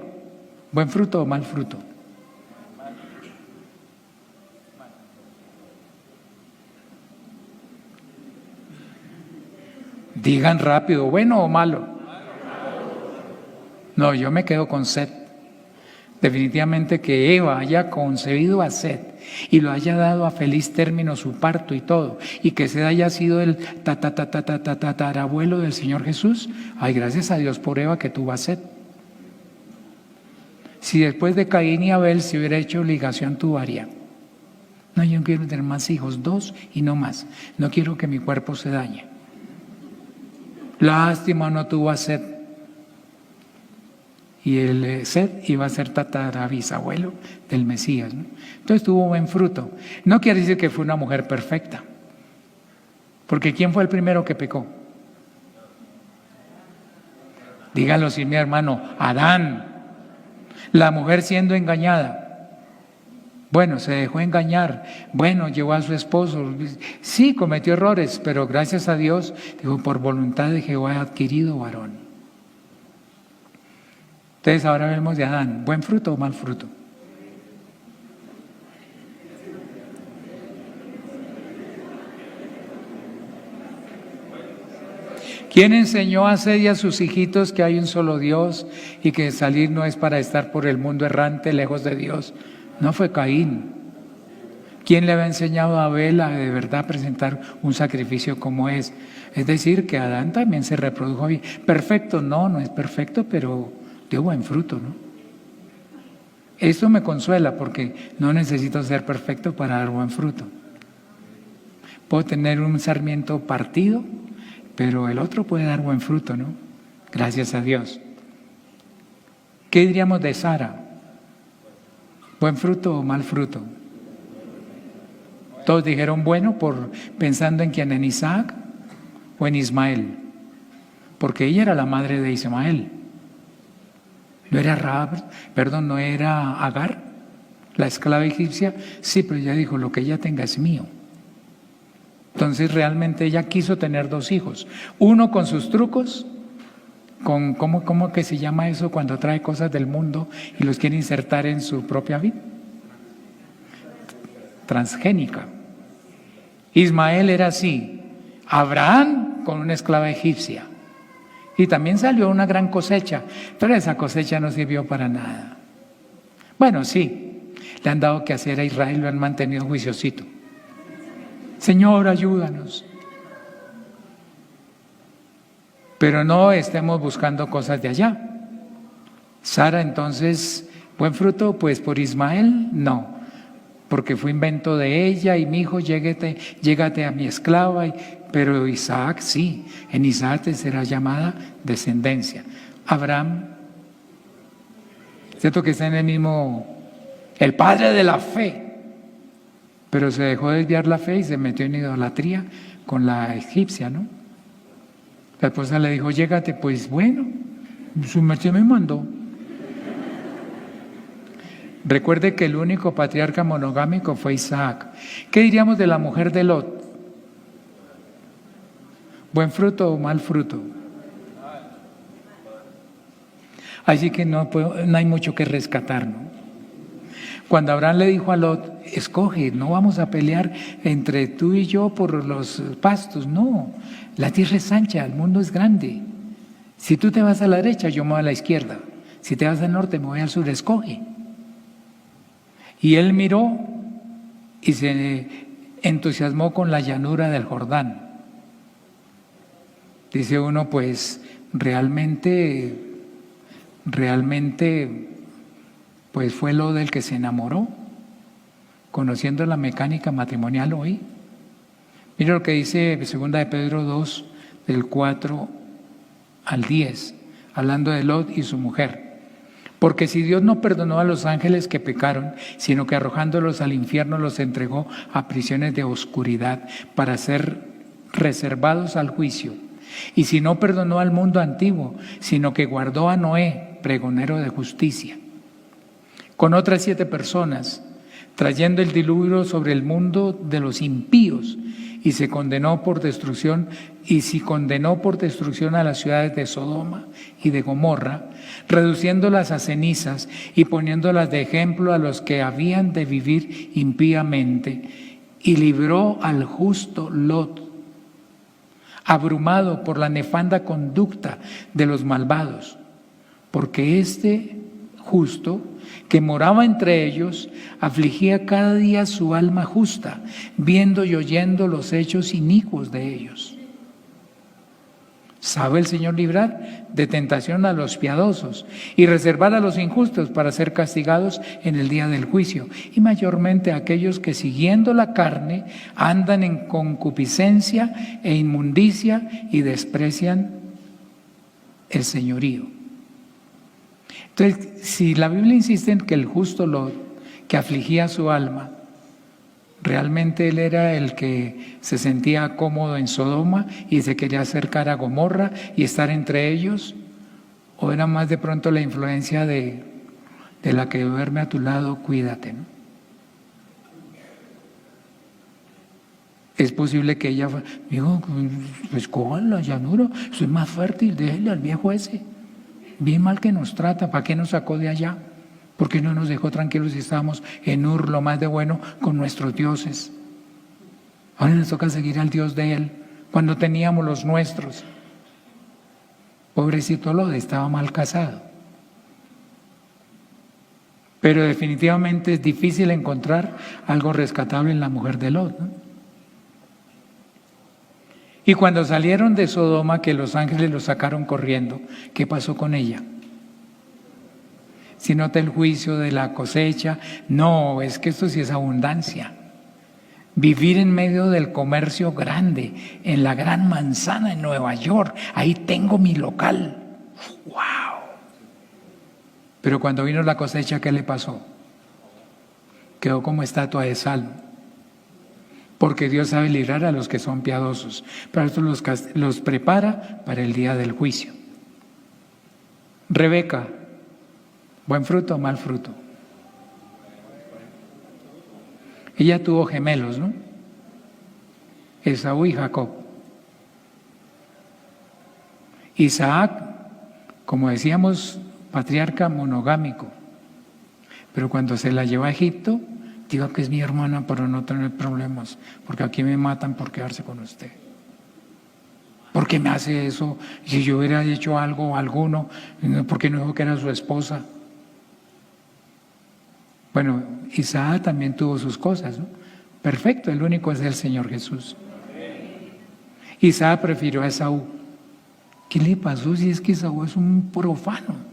¿buen fruto o mal fruto? Digan rápido, ¿bueno o malo? No, yo me quedo con Set. Definitivamente que Eva haya concebido a Set y lo haya dado a feliz término su parto y todo, y que Set haya sido el tatarabuelo del Señor Jesús. Ay, gracias a Dios por Eva que tuvo a Set. Si después de Caín y Abel se hubiera hecho ligación tubaria, no, yo no quiero tener más hijos, 2 y no más. No quiero que mi cuerpo se dañe. Lástima, no tuvo a Set. Y el Set iba a ser tatarabisabuelo del Mesías, ¿no? Entonces tuvo buen fruto. No quiere decir que fue una mujer perfecta, porque ¿quién fue el primero que pecó? Díganlo sin mi hermano, Adán. La mujer siendo engañada. Bueno, se dejó engañar. Bueno, llevó a su esposo. Sí, cometió errores, pero gracias a Dios, dijo, por voluntad de Jehová he adquirido varón. Entonces ahora vemos de Adán, ¿buen fruto o mal fruto? ¿Quién enseñó a Sed y a sus hijitos que hay un solo Dios y que salir no es para estar por el mundo errante lejos de Dios? No fue Caín. ¿Quién le había enseñado a Abel a de verdad presentar un sacrificio como es? Es decir, que Adán también se reprodujo bien. ¿Perfecto? No, no es perfecto, pero dio buen fruto, ¿no? Esto me consuela porque no necesito ser perfecto para dar buen fruto. Puedo tener un sarmiento partido, pero el otro puede dar buen fruto, ¿no? Gracias a Dios. ¿Qué diríamos de Sara? ¿Buen fruto o mal fruto? Todos dijeron bueno pensando en quién, en Isaac o en Ismael, porque ella era la madre de Ismael. ¿No era no era Agar, la esclava egipcia? Sí, pero ella dijo, lo que ella tenga es mío. Entonces realmente ella quiso tener 2 hijos, uno con sus trucos, con ¿cómo que se llama eso cuando trae cosas del mundo y los quiere insertar en su propia vida? Transgénica. Ismael era así, Abraham con una esclava egipcia. Y también salió una gran cosecha, pero esa cosecha no sirvió para nada. Bueno, sí, le han dado que hacer a Israel, lo han mantenido juiciosito. Señor, ayúdanos. Pero no estemos buscando cosas de allá. Sara, entonces, ¿buen fruto? Pues por Ismael, no, porque fue invento de ella y mi hijo, llégate a mi esclava. Pero Isaac sí, en Isaac te será llamada descendencia. Abraham, cierto que está en el mismo, el padre de la fe, pero se dejó desviar la fe y se metió en idolatría con la egipcia, ¿no? La esposa le dijo, llégate, pues bueno, su merced me mandó. Recuerde que el único patriarca monogámico fue Isaac. ¿Qué diríamos de la mujer de Lot? ¿Buen fruto o mal fruto? Así que no hay mucho que rescatar, ¿no? Cuando Abraham le dijo a Lot, escoge, no vamos a pelear entre tú y yo por los pastos, no. La tierra es ancha, el mundo es grande. Si tú te vas a la derecha, yo me voy a la izquierda. Si te vas al norte, me voy al sur, escoge. Y él miró y se entusiasmó con la llanura del Jordán. Dice uno, pues realmente, pues fue lo del que se enamoró, conociendo la mecánica matrimonial hoy. Mira lo que dice 2 de Pedro 2, del 4 al 10, hablando de Lot y su mujer. Porque si Dios no perdonó a los ángeles que pecaron, sino que arrojándolos al infierno los entregó a prisiones de oscuridad para ser reservados al juicio. Y si no perdonó al mundo antiguo, sino que guardó a Noé, pregonero de justicia, con otras 7 personas, trayendo el diluvio sobre el mundo de los impíos, y se condenó por destrucción, y si condenó por destrucción a las ciudades de Sodoma y de Gomorra, reduciéndolas a cenizas y poniéndolas de ejemplo a los que habían de vivir impíamente, y libró al justo Lot, abrumado por la nefanda conducta de los malvados, porque este justo que moraba entre ellos afligía cada día su alma justa, viendo y oyendo los hechos inicuos de ellos. ¿Sabe el Señor librar de tentación a los piadosos y reservar a los injustos para ser castigados en el día del juicio? Y mayormente a aquellos que siguiendo la carne andan en concupiscencia e inmundicia y desprecian el señorío. Entonces, si la Biblia insiste en que el justo Lot, que afligía su alma, realmente él era el que se sentía cómodo en Sodoma y se quería acercar a Gomorra y estar entre ellos, o era más de pronto la influencia de la que duerme a tu lado, cuídate, ¿no? Es posible que ella dijo, pues cojan la llanura, soy más fértil, déjele al viejo ese, bien mal que nos trata, ¿para qué nos sacó de allá? ¿Por qué no nos dejó tranquilos si estábamos en Ur, lo más de bueno, con nuestros dioses? Ahora nos toca seguir al Dios de él, cuando teníamos los nuestros. Pobrecito Lot, estaba mal casado. Pero definitivamente es difícil encontrar algo rescatable en la mujer de Lot, ¿no? Y cuando salieron de Sodoma, que los ángeles los sacaron corriendo, ¿qué pasó con ella? Si nota el juicio de la cosecha, no, es que esto sí es abundancia. Vivir en medio del comercio grande, en la Gran Manzana en Nueva York, ahí tengo mi local. ¡Wow! Pero cuando vino la cosecha, ¿qué le pasó? Quedó como estatua de sal. Porque Dios sabe librar a los que son piadosos, pero esto los prepara para el día del juicio. Rebeca, ¿buen fruto o mal fruto? Ella tuvo gemelos, ¿no? Esaú y Jacob. Isaac, como decíamos, patriarca monogámico, pero cuando se la llevó a Egipto, digo que es mi hermana para no tener problemas, porque aquí me matan por quedarse con usted. ¿Por qué me hace eso? Si yo hubiera hecho algo o alguno, ¿por qué no dijo que era su esposa? Bueno, Isaac también tuvo sus cosas, ¿no? Perfecto, el único es el Señor Jesús. Isaac prefirió a Esaú. ¿Qué le pasó si es que Esaú es un profano?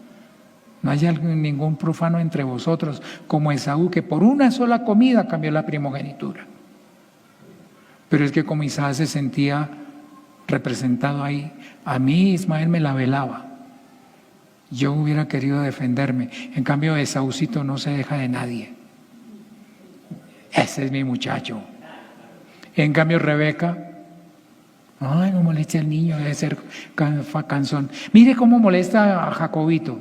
No hay ningún profano entre vosotros como Esaú, que por una sola comida cambió la primogenitura. Pero es que como Isaac se sentía representado ahí, a mí Ismael me la velaba. Yo hubiera querido defenderme. En cambio, Esaúcito no se deja de nadie. Ese es mi muchacho. En cambio, Rebeca, ay, no moleste al niño, debe ser cansón. Mire cómo molesta a Jacobito.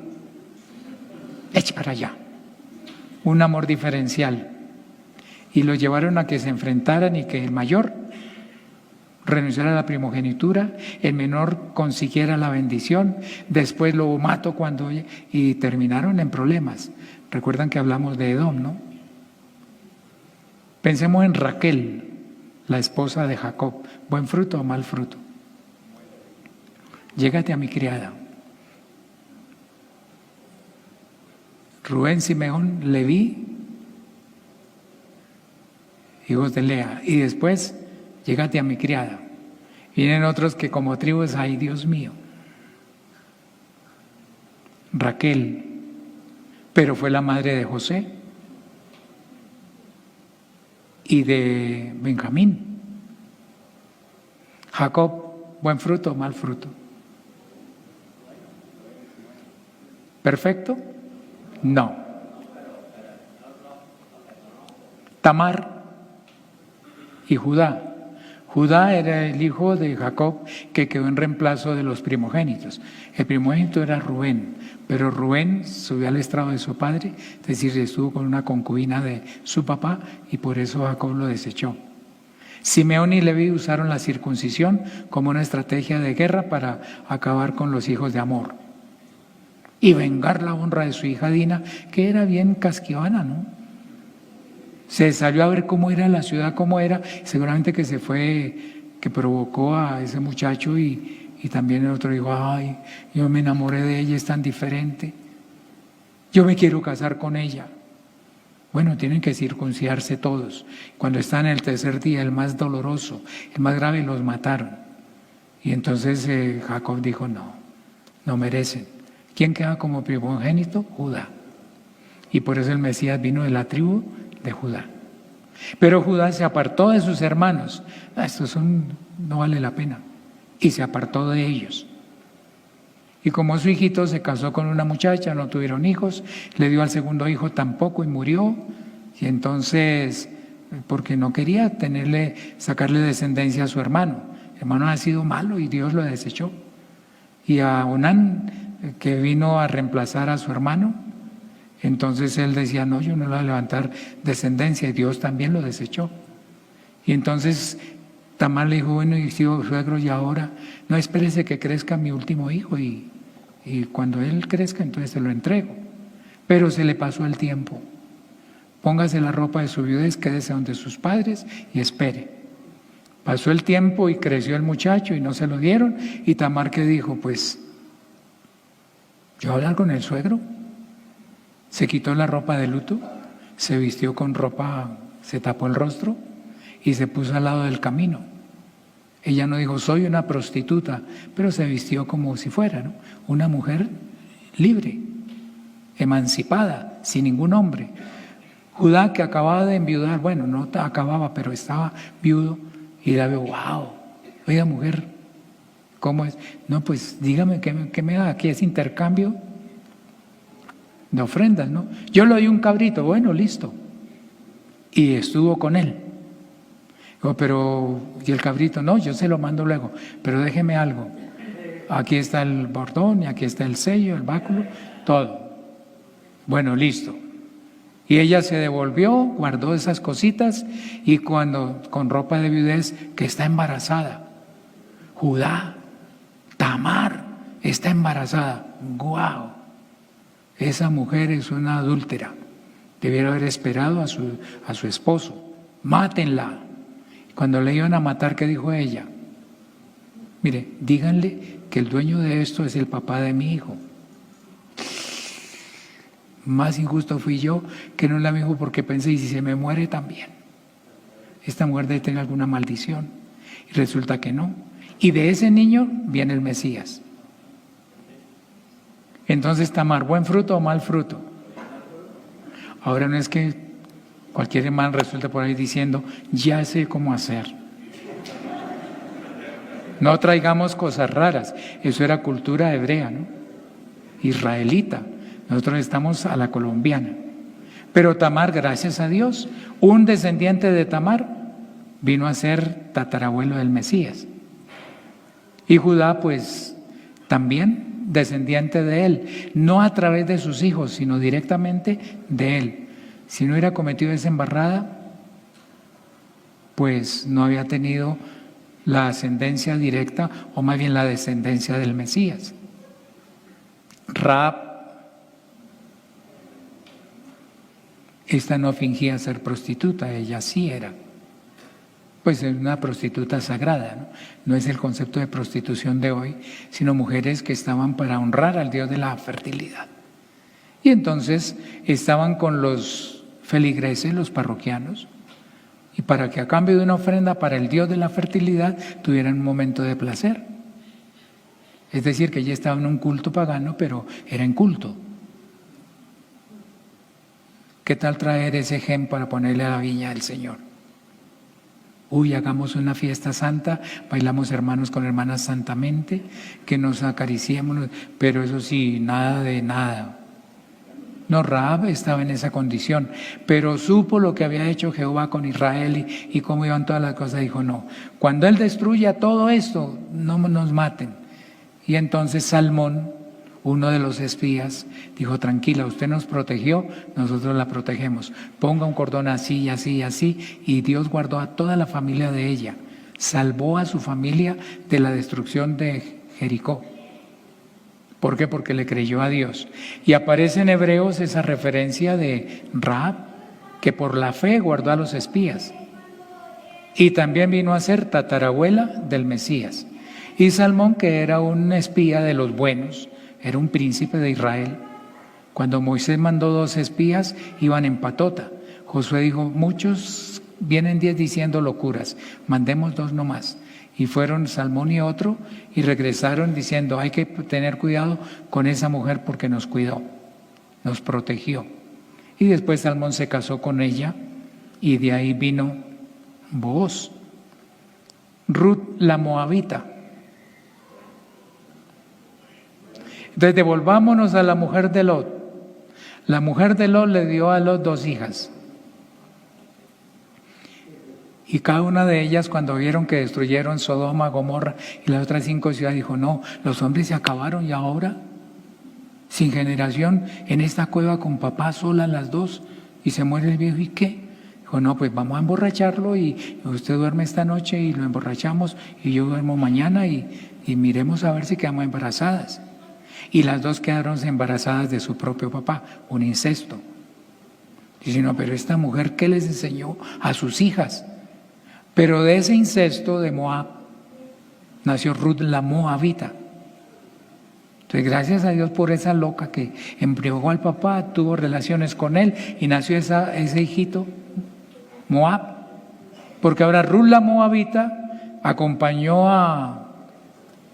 Eche para allá. Un amor diferencial. Y lo llevaron a que se enfrentaran y que el mayor renunciara a la primogenitura, el menor consiguiera la bendición, después lo mató y terminaron en problemas. Recuerdan que hablamos de Edom, ¿no? Pensemos en Raquel, la esposa de Jacob. ¿Buen fruto o mal fruto? Llégate a mi criada. Rubén, Simeón, Leví, hijos de Lea. Y después, llégate a mi criada. Vienen otros que como tribus, ay Dios mío. Raquel, pero fue la madre de José y de Benjamín. Jacob, buen fruto o mal fruto. ¿Perfecto? No. Tamar y Judá. Judá era el hijo de Jacob que quedó en reemplazo de los primogénitos. El primogénito era Rubén, pero Rubén subió al estrado de su padre, es decir, estuvo con una concubina de su papá y por eso Jacob lo desechó. Simeón y Leví usaron la circuncisión como una estrategia de guerra para acabar con los hijos de Amor y vengar la honra de su hija Dina, que era bien casquivana, ¿no? Se salió a ver cómo era la ciudad, cómo era, seguramente que se fue, que provocó a ese muchacho y también el otro dijo, ay, yo me enamoré de ella, es tan diferente, yo me quiero casar con ella. Bueno, tienen que circuncidarse todos. Cuando están en el tercer día, el más doloroso, el más grave, los mataron. Y entonces Jacob dijo, no merecen. ¿Quién queda como primogénito? Judá. Y por eso el Mesías vino de la tribu de Judá. Pero Judá se apartó de sus hermanos. Estos no vale la pena. Y se apartó de ellos. Y como su hijito se casó con una muchacha, no tuvieron hijos, le dio al segundo hijo tampoco y murió. Y entonces, porque no quería sacarle descendencia a su hermano. El hermano ha sido malo y Dios lo desechó. Y a Onán, que vino a reemplazar a su hermano, entonces él decía, no, yo no le voy a levantar descendencia, y Dios también lo desechó. Y entonces Tamar le dijo, bueno, y suegro, y ahora, no, espérese que crezca mi último hijo, y cuando él crezca, entonces se lo entrego. Pero se le pasó el tiempo. Póngase la ropa de su viudez, quédese donde sus padres y espere. Pasó el tiempo y creció el muchacho y no se lo dieron, y Tamar, que dijo, pues, yo voy a hablar con el suegro. Se quitó la ropa de luto, se vistió con ropa, se tapó el rostro y se puso al lado del camino. Ella no dijo, soy una prostituta, pero se vistió como si fuera, ¿no?, una mujer libre, emancipada, sin ningún hombre. Judá, que acababa de enviudar, bueno, no acababa, pero estaba viudo, y la veo, wow, oiga, mujer, ¿cómo es? No, pues dígame qué me da, aquí es intercambio de ofrendas, ¿no? Yo le doy un cabrito, bueno, listo. Y estuvo con él. Digo, pero, ¿y el cabrito? No, yo se lo mando luego, pero déjeme algo. Aquí está el bordón, y aquí está el sello, el báculo, todo. Bueno, listo. Y ella se devolvió, guardó esas cositas, y cuando, con ropa de viudez, que está embarazada. Judá, Tamar, está embarazada. ¡Guau! Esa mujer es una adúltera. Debiera haber esperado a su esposo. Mátenla. Cuando le iban a matar, ¿qué dijo ella? Mire, díganle que el dueño de esto es el papá de mi hijo. Más injusto fui yo que no la mi hijo, porque pensé, y si se me muere también. Esta mujer debe tener alguna maldición. Y resulta que no. Y de ese niño viene el Mesías. Entonces, Tamar, ¿buen fruto o mal fruto? Ahora no es que cualquier hermano resulte por ahí diciendo, ya sé cómo hacer. No traigamos cosas raras, eso era cultura hebrea, ¿no?, israelita. Nosotros estamos a la colombiana. Pero Tamar, gracias a Dios, un descendiente de Tamar vino a ser tatarabuelo del Mesías. Y Judá, pues, también descendiente de él, no a través de sus hijos, sino directamente de él. Si no hubiera cometido esa embarrada, pues no había tenido la ascendencia directa, o más bien la descendencia del Mesías. Rahab, esta no fingía ser prostituta, ella sí era. Pues es una prostituta sagrada, ¿no? No es el concepto de prostitución de hoy, sino mujeres que estaban para honrar al Dios de la fertilidad. Y entonces estaban con los feligreses, los parroquianos, y para que a cambio de una ofrenda para el Dios de la fertilidad tuvieran un momento de placer. Es decir, que ella estaba en un culto pagano, pero era en culto. ¿Qué tal traer ese gen para ponerle a la viña del Señor? Uy, hagamos una fiesta santa, bailamos hermanos con hermanas santamente, que nos acariciemos, pero eso sí, nada de nada. No, Rahab estaba en esa condición, pero supo lo que había hecho Jehová con Israel y cómo iban todas las cosas. Dijo, no, cuando Él destruya todo esto, no nos maten. Y entonces Salmón, uno de los espías, dijo, tranquila, usted nos protegió, nosotros la protegemos. Ponga un cordón así y así y así. Y Dios guardó a toda la familia de ella. Salvó a su familia de la destrucción de Jericó. ¿Por qué? Porque le creyó a Dios. Y aparece en Hebreos esa referencia de Rahab, que por la fe guardó a los espías. Y también vino a ser tatarabuela del Mesías. Y Salmón, que era un espía de los buenos, era un príncipe de Israel. Cuando Moisés mandó 2 espías, iban en patota. Josué dijo, muchos vienen 10 diciendo locuras, mandemos 2 nomás. Y fueron Salmón y otro y regresaron diciendo, hay que tener cuidado con esa mujer porque nos cuidó, nos protegió. Y después Salmón se casó con ella y de ahí vino Booz. Ruth la moabita. Entonces devolvámonos a la mujer de Lot. La mujer de Lot le dio a Lot 2 hijas. Y cada una de ellas, cuando vieron que destruyeron Sodoma, Gomorra y las otras 5 ciudades, dijo, no, los hombres se acabaron y ahora, sin generación, en esta cueva con papá solas las 2, y se muere el viejo, ¿y qué? Dijo, no, pues vamos a emborracharlo y usted duerme esta noche y lo emborrachamos y yo duermo mañana y miremos a ver si quedamos embarazadas. Y las 2 quedaron embarazadas de su propio papá, un incesto. Dice, no, pero esta mujer, ¿qué les enseñó a sus hijas? Pero de ese incesto de Moab nació Ruth la moabita. Entonces, gracias a Dios por esa loca que embriagó al papá, tuvo relaciones con él y nació ese hijito, Moab. Porque ahora Ruth la moabita acompañó a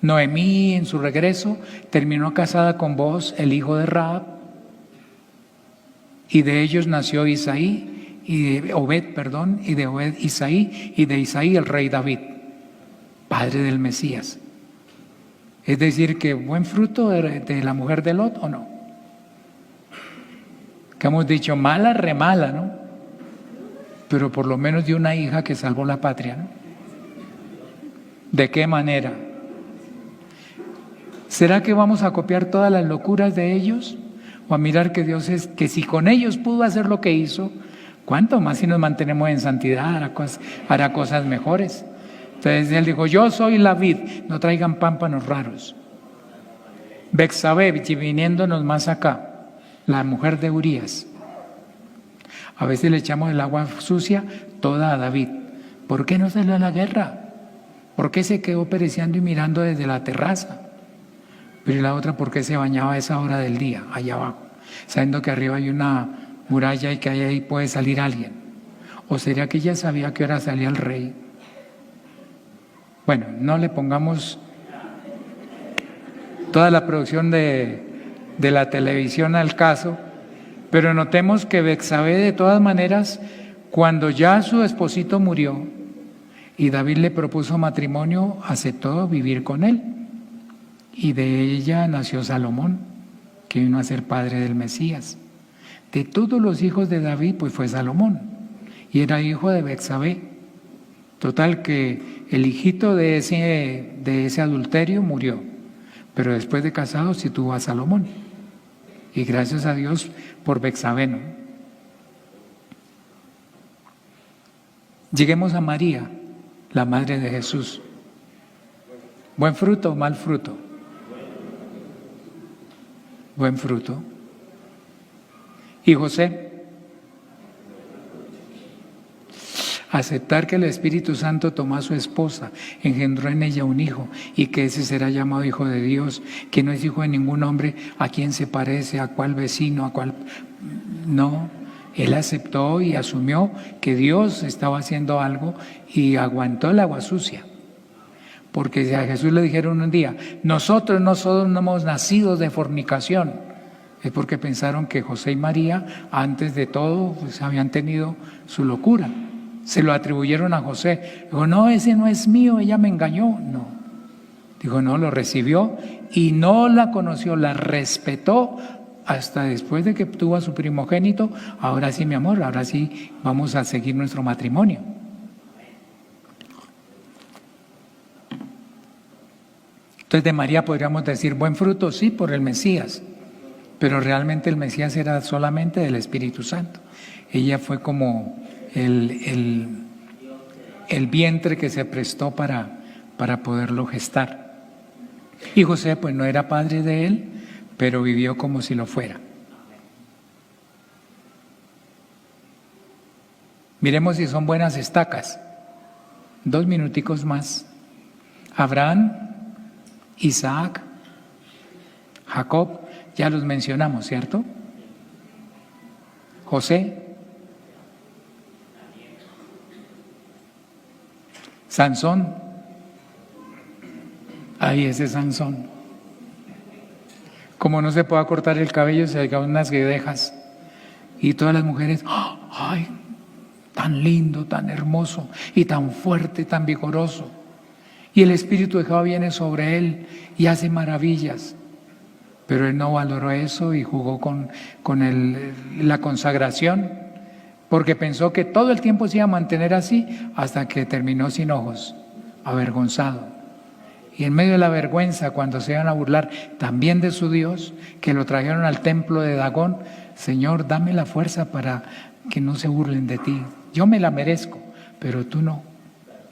Noemí en su regreso, terminó casada con Booz, el hijo de Rahab, y de ellos nació Isaí. Y de Obed, y de Obed Isaí, y de Isaí el rey David, padre del Mesías. Es decir, que buen fruto de la mujer de Lot, ¿o no? Que hemos dicho, mala, remala, ¿no? Pero por lo menos de una hija que salvó la patria, ¿no? ¿De qué manera? ¿Será que vamos a copiar todas las locuras de ellos? ¿O a mirar que Dios que si con ellos pudo hacer lo que hizo, ¿cuánto más si nos mantenemos en santidad hará cosas mejores? Entonces él dijo, yo soy la vid, no traigan pámpanos raros. Betsabé, viniéndonos más acá, la mujer de Urías. A veces le echamos el agua sucia toda a David. ¿Por qué no salió a la guerra? ¿Por qué se quedó pereciendo y mirando desde la terraza? Pero la otra, ¿por qué se bañaba a esa hora del día, allá abajo? Sabiendo que arriba hay una muralla y que ahí puede salir alguien. ¿O sería que ella sabía que hora salía el rey? Bueno, no le pongamos toda la producción de la televisión al caso, pero notemos que Betsabé, de todas maneras, cuando ya su esposito murió y David le propuso matrimonio, aceptó vivir con él. Y de ella nació Salomón, que vino a ser padre del Mesías. De todos los hijos de David, pues fue Salomón, y era hijo de Betsabé. Total que el hijito de ese adulterio murió, pero después de casado sí tuvo a Salomón. Y gracias a Dios por Betsabé, ¿no? Lleguemos a María, la madre de Jesús. ¿Buen fruto o mal fruto? Buen fruto. Y José, aceptar que el Espíritu Santo tomó a su esposa, engendró en ella un hijo, y que ese será llamado Hijo de Dios, que no es hijo de ningún hombre a quien se parece, a cuál vecino, a cuál... No, él aceptó y asumió que Dios estaba haciendo algo y aguantó el agua sucia. Porque a Jesús le dijeron un día, nosotros no somos nacidos de fornicación. Es porque pensaron que José y María, antes de todo, pues habían tenido su locura. Se lo atribuyeron a José. Dijo, no, ese no es mío, ella me engañó. No. Dijo, no, lo recibió y no la conoció, la respetó hasta después de que tuvo a su primogénito. Ahora sí, mi amor, ahora sí vamos a seguir nuestro matrimonio. Entonces de María podríamos decir, buen fruto, sí, por el Mesías, pero realmente el Mesías era solamente del Espíritu Santo. Ella fue como el vientre que se prestó para poderlo gestar. Y José pues no era padre de él, pero vivió como si lo fuera. Miremos si son buenas estacas. 2 minuticos más. Abraham, Isaac, Jacob, ya los mencionamos, ¿cierto? José, Sansón, ahí ese Sansón. Como no se puede cortar el cabello, se dejan unas guedejas. Y todas las mujeres, ¡ay! Tan lindo, tan hermoso, y tan fuerte, tan vigoroso. Y el Espíritu de Jehová viene sobre él y hace maravillas. Pero él no valoró eso y jugó con la consagración, porque pensó que todo el tiempo se iba a mantener así hasta que terminó sin ojos, avergonzado. Y en medio de la vergüenza, cuando se iban a burlar también de su Dios, que lo trajeron al templo de Dagón, Señor, dame la fuerza para que no se burlen de ti. Yo me la merezco, pero tú no.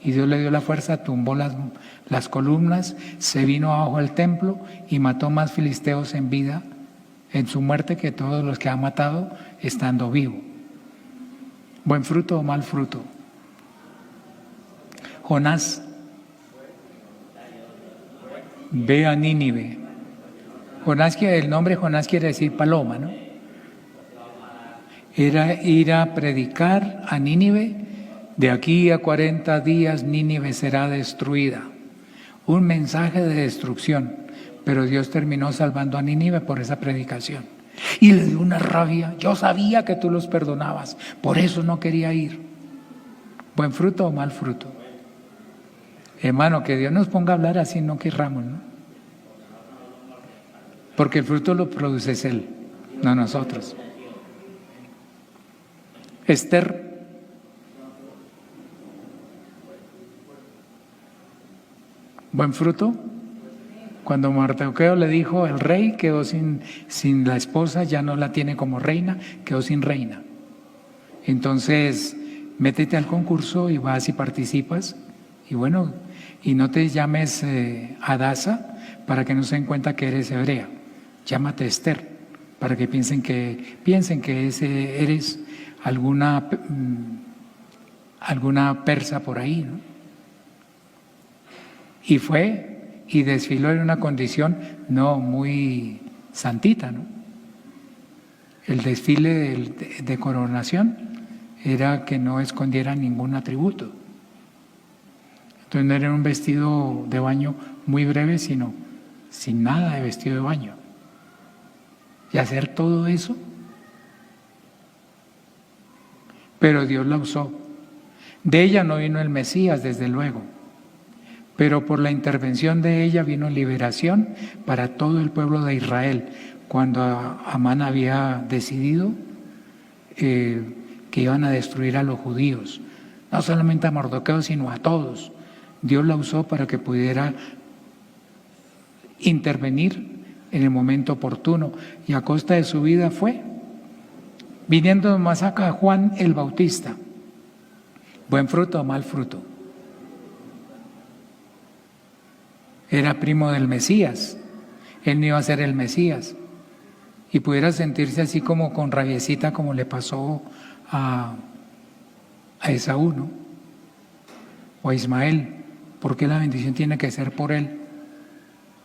Y Dios le dio la fuerza, tumbó las columnas, se vino abajo al templo y mató más filisteos en vida, en su muerte, que todos los que ha matado estando vivo. ¿Buen fruto o mal fruto? Jonás, ve a Nínive. Jonás, el nombre Jonás quiere decir paloma, ¿no? Era ir a predicar a Nínive. De aquí a 40 días Nínive será destruida. Un mensaje de destrucción, pero Dios terminó salvando a Nínive por esa predicación. Y le dio una rabia. Yo sabía que tú los perdonabas, por eso no quería ir. ¿Buen fruto o mal fruto? Hermano, que Dios nos ponga a hablar así, no querramos, ¿no? Porque el fruto lo produce Él, no nosotros. Esther, ¿buen fruto? Cuando Mardoqueo le dijo, el rey quedó sin la esposa, ya no la tiene como reina, quedó sin reina. Entonces, métete al concurso y vas y participas. Y bueno, y no te llames Adasa para que no se den cuenta que eres hebrea. Llámate Esther, para que piensen que eres alguna persa por ahí, ¿no? Y fue y desfiló en una condición no muy santita, ¿no? El desfile de coronación era que no escondiera ningún atributo. Entonces no era un vestido de baño muy breve, sino sin nada de vestido de baño. Y hacer todo eso, pero Dios la usó. De ella no vino el Mesías, desde luego, pero por la intervención de ella vino liberación para todo el pueblo de Israel, cuando Amán había decidido que iban a destruir a los judíos, no solamente a Mardoqueo, sino a todos. Dios la usó para que pudiera intervenir en el momento oportuno, y a costa de su vida fue. Viniendo más acá Juan el Bautista, ¿buen fruto o mal fruto? Era primo del Mesías, él no iba a ser el Mesías, y pudiera sentirse así como con rabiecita, como le pasó a Esaú, ¿no? O a Ismael. ¿Por qué la bendición tiene que ser por él?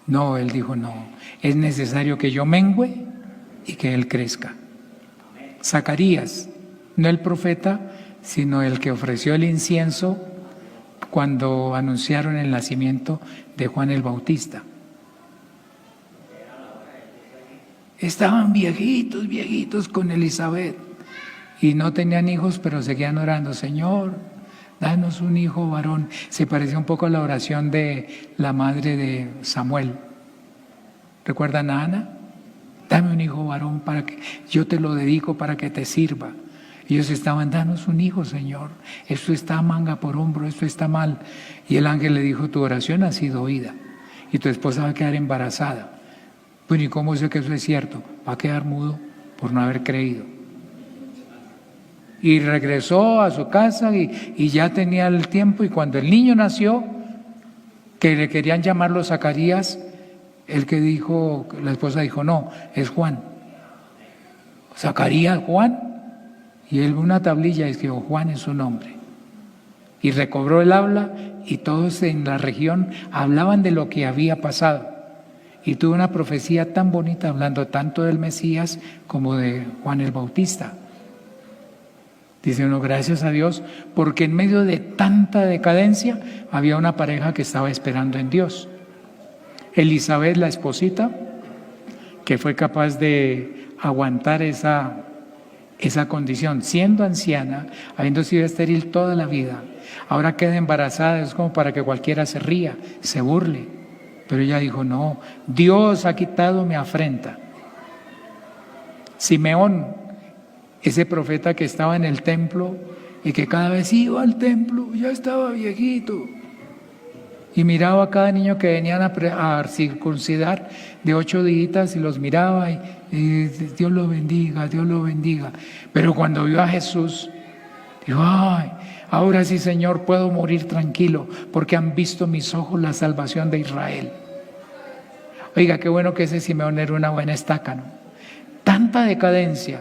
No, él dijo, no, es necesario que yo mengüe y que él crezca. Zacarías, no el profeta, sino el que ofreció el incienso cuando anunciaron el nacimiento de Juan el Bautista. Estaban viejitos con Elizabeth y no tenían hijos, pero seguían orando, Señor, danos un hijo varón. Se parecía un poco a la oración de la madre de Samuel. ¿Recuerdan a Ana? Dame un hijo varón para que yo te lo dedico para que te sirva. Ellos estaban, danos un hijo, Señor. Esto está manga por hombro, esto está mal. Y el ángel le dijo, tu oración ha sido oída y tu esposa va a quedar embarazada. Bueno, ¿y cómo sé que eso es cierto? Va a quedar mudo por no haber creído. Y regresó a su casa y ya tenía el tiempo, y cuando el niño nació, que le querían llamarlo Zacarías, el que dijo, la esposa dijo, no, es Juan. Zacarías, Juan. Y él una tablilla y escribió, Juan es su nombre. Y recobró el habla y todos en la región hablaban de lo que había pasado. Y tuvo una profecía tan bonita hablando tanto del Mesías como de Juan el Bautista. Dice uno, gracias a Dios, porque en medio de tanta decadencia había una pareja que estaba esperando en Dios. Elizabeth, la esposita, que fue capaz de aguantar esa condición, siendo anciana, habiendo sido estéril toda la vida. Ahora queda embarazada, es como para que cualquiera se ría, se burle. Pero ella dijo, no, Dios ha quitado mi afrenta. Simeón, ese profeta que estaba en el templo y que cada vez iba al templo, ya estaba viejito. Y miraba a cada niño que venían a circuncidar de 8 días y los miraba y Dios lo bendiga, Dios lo bendiga. Pero cuando vio a Jesús, dijo, ay, ahora sí, Señor, puedo morir tranquilo porque han visto mis ojos la salvación de Israel. Oiga, qué bueno que ese Simeón era una buena estaca, ¿no? Tanta decadencia.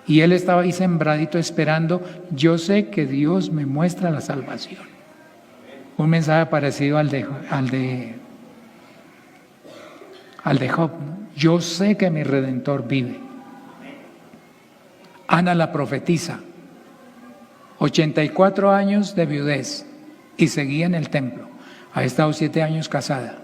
Y él estaba ahí sembradito esperando, yo sé que Dios me muestra la salvación. Un mensaje parecido al de Job, ¿no? Yo sé que mi Redentor vive. Ana la profetisa, 84 años de viudez y seguía en el templo. Ha estado 7 años casada.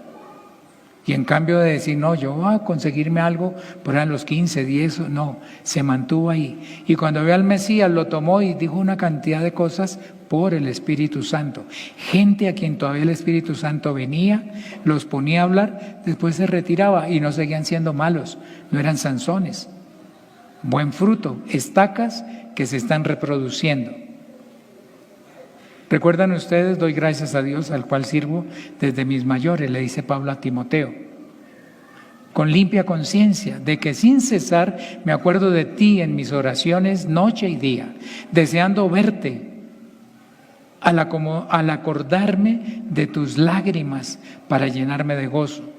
Y en cambio de decir, no, yo voy a conseguirme algo, por ahí los 15, 10, no, se mantuvo ahí. Y cuando vio al Mesías, lo tomó y dijo una cantidad de cosas por el Espíritu Santo. Gente a quien todavía el Espíritu Santo venía, los ponía a hablar, después se retiraba y no seguían siendo malos, no eran Sansones. Buen fruto, estacas que se están reproduciendo. ¿Recuerdan ustedes? Doy gracias a Dios al cual sirvo desde mis mayores, le dice Pablo a Timoteo, con limpia conciencia, de que sin cesar me acuerdo de ti en mis oraciones noche y día, deseando verte, al acordarme de tus lágrimas para llenarme de gozo,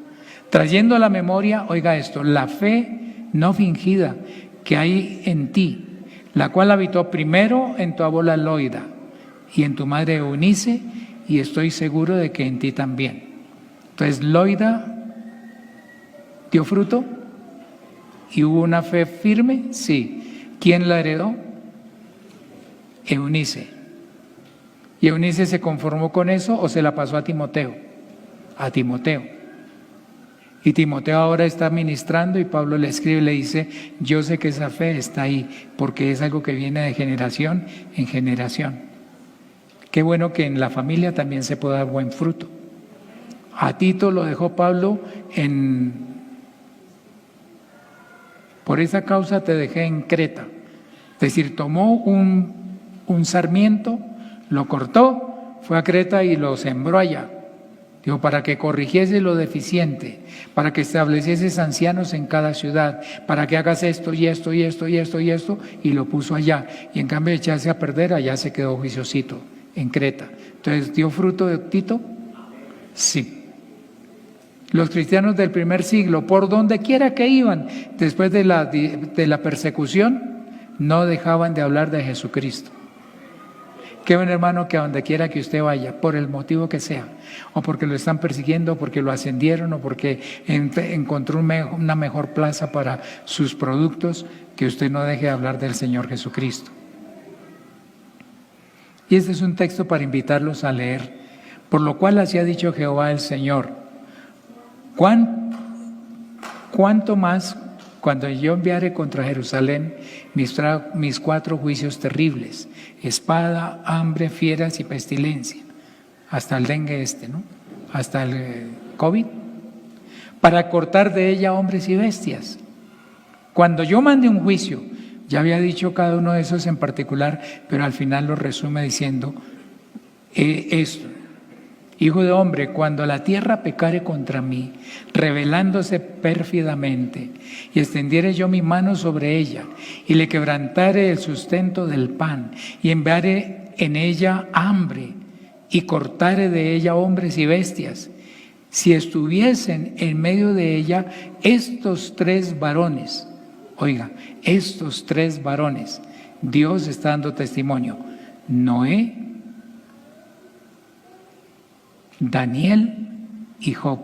trayendo a la memoria, oiga esto, la fe no fingida que hay en ti, la cual habitó primero en tu abuela Loida y en tu madre Eunice, y estoy seguro de que en ti también. Entonces, Loida dio fruto y hubo una fe firme, sí. ¿Quién la heredó? Eunice. ¿Y Eunice se conformó con eso o se la pasó a Timoteo? A Timoteo. Y Timoteo ahora está ministrando y Pablo le escribe y le dice, yo sé que esa fe está ahí, porque es algo que viene de generación en generación. Qué bueno que en la familia también se pueda dar buen fruto. A Tito lo dejó Pablo por esa causa te dejé en Creta. Es decir, tomó un sarmiento, lo cortó, fue a Creta y lo sembró allá. Digo, para que corrigiese lo deficiente, para que establecieses ancianos en cada ciudad, para que hagas esto y esto y esto y esto y esto, y lo puso allá. Y en cambio de echarse a perder, allá se quedó juiciosito, en Creta. Entonces, ¿dio fruto de Tito? Sí. Los cristianos del primer siglo, por donde quiera que iban, después de la persecución, no dejaban de hablar de Jesucristo. Qué bueno, hermano, que a donde quiera que usted vaya, por el motivo que sea, o porque lo están persiguiendo, o porque lo ascendieron, o porque encontró una mejor plaza para sus productos, que usted no deje de hablar del Señor Jesucristo. Y este es un texto para invitarlos a leer. Por lo cual así ha dicho Jehová el Señor. ¿Cuánto más cuando yo enviare contra Jerusalén mis 4 juicios terribles: espada, hambre, fieras y pestilencia, hasta el dengue ¿no? Hasta el COVID, para cortar de ella hombres y bestias. Cuando yo mande un juicio, ya había dicho cada uno de esos en particular, pero al final lo resume diciendo esto: hijo de hombre, cuando la tierra pecare contra mí, rebelándose pérfidamente, y extendiere yo mi mano sobre ella, y le quebrantare el sustento del pan, y enviare en ella hambre, y cortare de ella hombres y bestias, si estuviesen en medio de ella estos 3 varones, oiga, estos 3 varones, Dios está dando testimonio: Noé, Daniel y Job.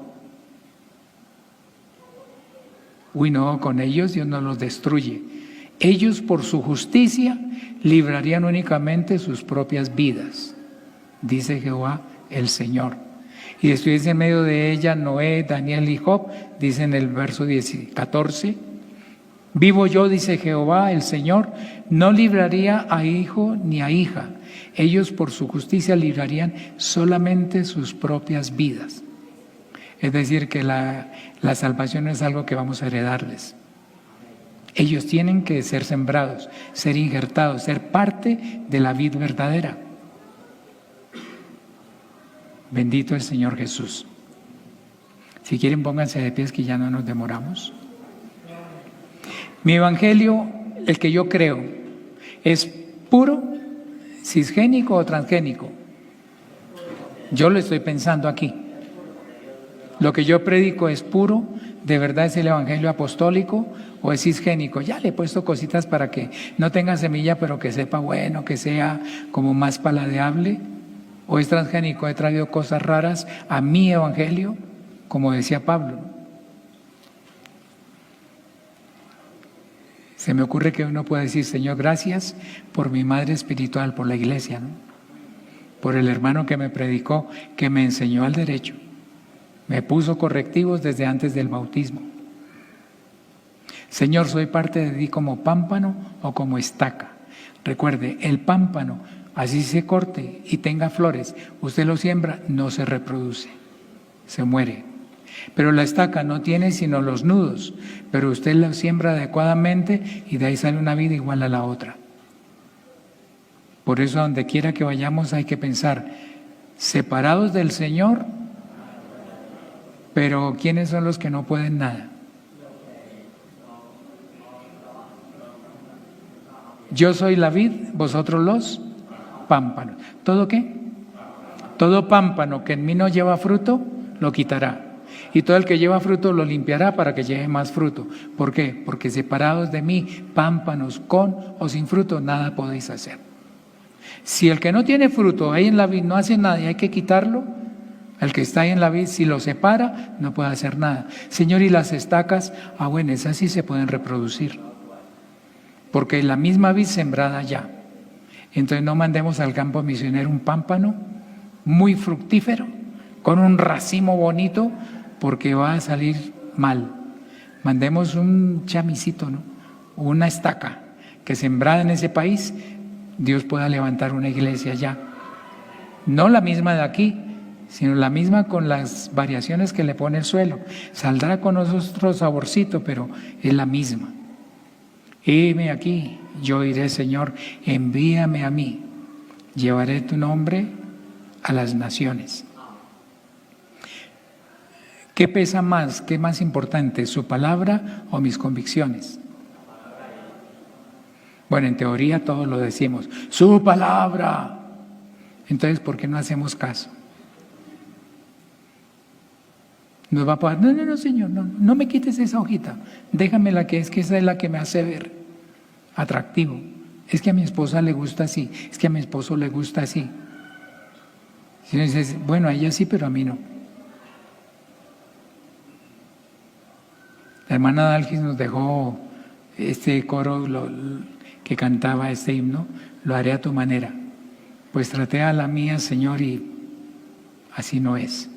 Uy, no, con ellos Dios no los destruye. Ellos por su justicia librarían únicamente sus propias vidas, dice Jehová el Señor. Y estuviese en medio de ella Noé, Daniel y Job, dice en el verso 14: vivo yo, dice Jehová el Señor, no libraría a hijo ni a hija. Ellos por su justicia librarían solamente sus propias vidas. Es decir, que la salvación no es algo que vamos a heredarles. Ellos tienen que ser sembrados, ser injertados, ser parte de la vid verdadera. Bendito el Señor Jesús. Si quieren, pónganse de pies, que ya no nos demoramos. Mi evangelio, el que yo creo, es puro, cisgénico o transgénico. Yo lo estoy pensando aquí. Lo que yo predico es puro, de verdad es el evangelio apostólico, o es cisgénico. Ya le he puesto cositas para que no tenga semilla, pero que sepa bueno, que sea como más paladeable. O es transgénico, he traído cosas raras a mi evangelio, como decía Pablo. Se me ocurre que uno puede decir: Señor, gracias por mi madre espiritual, por la iglesia, ¿no? Por el hermano que me predicó, que me enseñó al derecho, me puso correctivos desde antes del bautismo. Señor, soy parte de ti como pámpano o como estaca. Recuerde, el pámpano, así se corte y tenga flores, usted lo siembra, no se reproduce, se muere. Pero la estaca no tiene sino los nudos, pero usted la siembra adecuadamente y de ahí sale una vida igual a la otra. Por eso, donde quiera que vayamos, hay que pensar: separados del Señor, pero ¿quiénes son los que no pueden nada? Yo soy la vid, vosotros los pámpanos. ¿Todo qué? Todo pámpano que en mí no lleva fruto, lo quitará. Y todo el que lleva fruto lo limpiará para que lleve más fruto. ¿Por qué? Porque separados de mí, pámpanos, con o sin fruto, nada podéis hacer. Si el que no tiene fruto ahí en la vid no hace nada y hay que quitarlo, el que está ahí en la vid, si lo separa, no puede hacer nada. Señor, ¿y las estacas? Bueno, esas sí se pueden reproducir, porque la misma vid sembrada ya. Entonces no mandemos al campo misionero un pámpano muy fructífero, con un racimo bonito, porque va a salir mal. Mandemos un chamisito, ¿no? Una estaca que sembrada en ese país, Dios pueda levantar una iglesia allá. No la misma de aquí, sino la misma con las variaciones que le pone el suelo. Saldrá con otro saborcito, pero es la misma. Heme aquí, yo iré, Señor, envíame a mí, llevaré tu nombre a las naciones. ¿Qué pesa más? ¿Qué es más importante? ¿Su palabra o mis convicciones? Bueno, en teoría todos lo decimos, su palabra. Entonces, ¿por qué no hacemos caso? Nos va a pagar: no, Señor, no me quites esa hojita, déjamela, que esa es la que me hace ver atractivo. Es que a mi esposa le gusta así, es que a mi esposo le gusta así. Si no dices, bueno, a ella sí, pero a mí no. La hermana Dalgis nos dejó este coro que cantaba este himno: lo haré a tu manera. Pues traté a la mía, Señor, y así no es.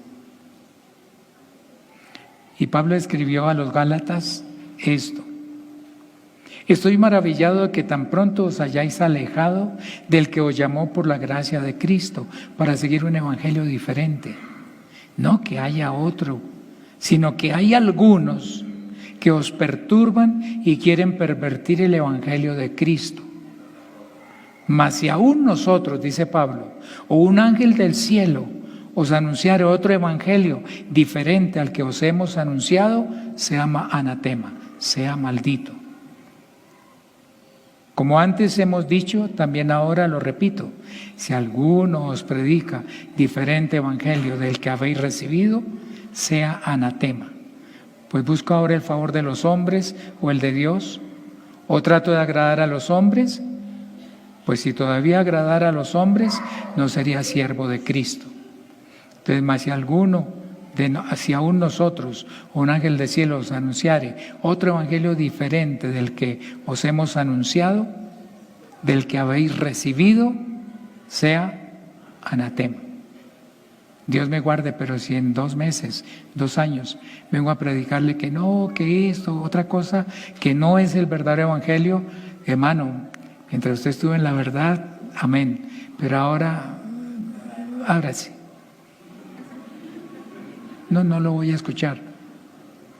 Y Pablo escribió a los Gálatas esto: Estoy maravillado de que tan pronto os hayáis alejado del que os llamó por la gracia de Cristo para seguir un evangelio diferente. No que haya otro, sino que hay algunos que os perturban y quieren pervertir el evangelio de Cristo. Mas si aún nosotros, dice Pablo, o un ángel del cielo os anunciare otro evangelio diferente al que os hemos anunciado, sea anatema, sea maldito. Como antes hemos dicho, también ahora lo repito, si alguno os predica diferente evangelio del que habéis recibido, sea anatema. Pues busco ahora el favor de los hombres o el de Dios, o trato de agradar a los hombres, pues si todavía agradara a los hombres, no sería siervo de Cristo. Entonces, más si aún nosotros, o un ángel del cielo os anunciare otro evangelio diferente del que os hemos anunciado, del que habéis recibido, sea anatema. Dios me guarde, pero si en 2 meses, 2 años, vengo a predicarle que no, que esto, otra cosa, que no es el verdadero evangelio, hermano, mientras usted estuvo en la verdad, amén, pero ahora sí. No lo voy a escuchar.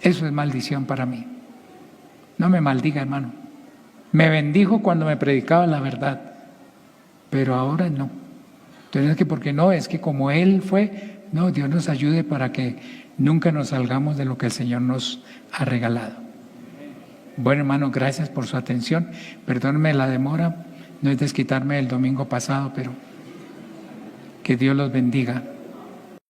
Eso es maldición para mí. No me maldiga, hermano. Me bendijo cuando me predicaba la verdad, pero ahora no. Entonces es que porque no, es que como Él fue, no, Dios nos ayude para que nunca nos salgamos de lo que el Señor nos ha regalado. Bueno, hermano, gracias por su atención. Perdónenme la demora, no es desquitarme el domingo pasado, pero que Dios los bendiga.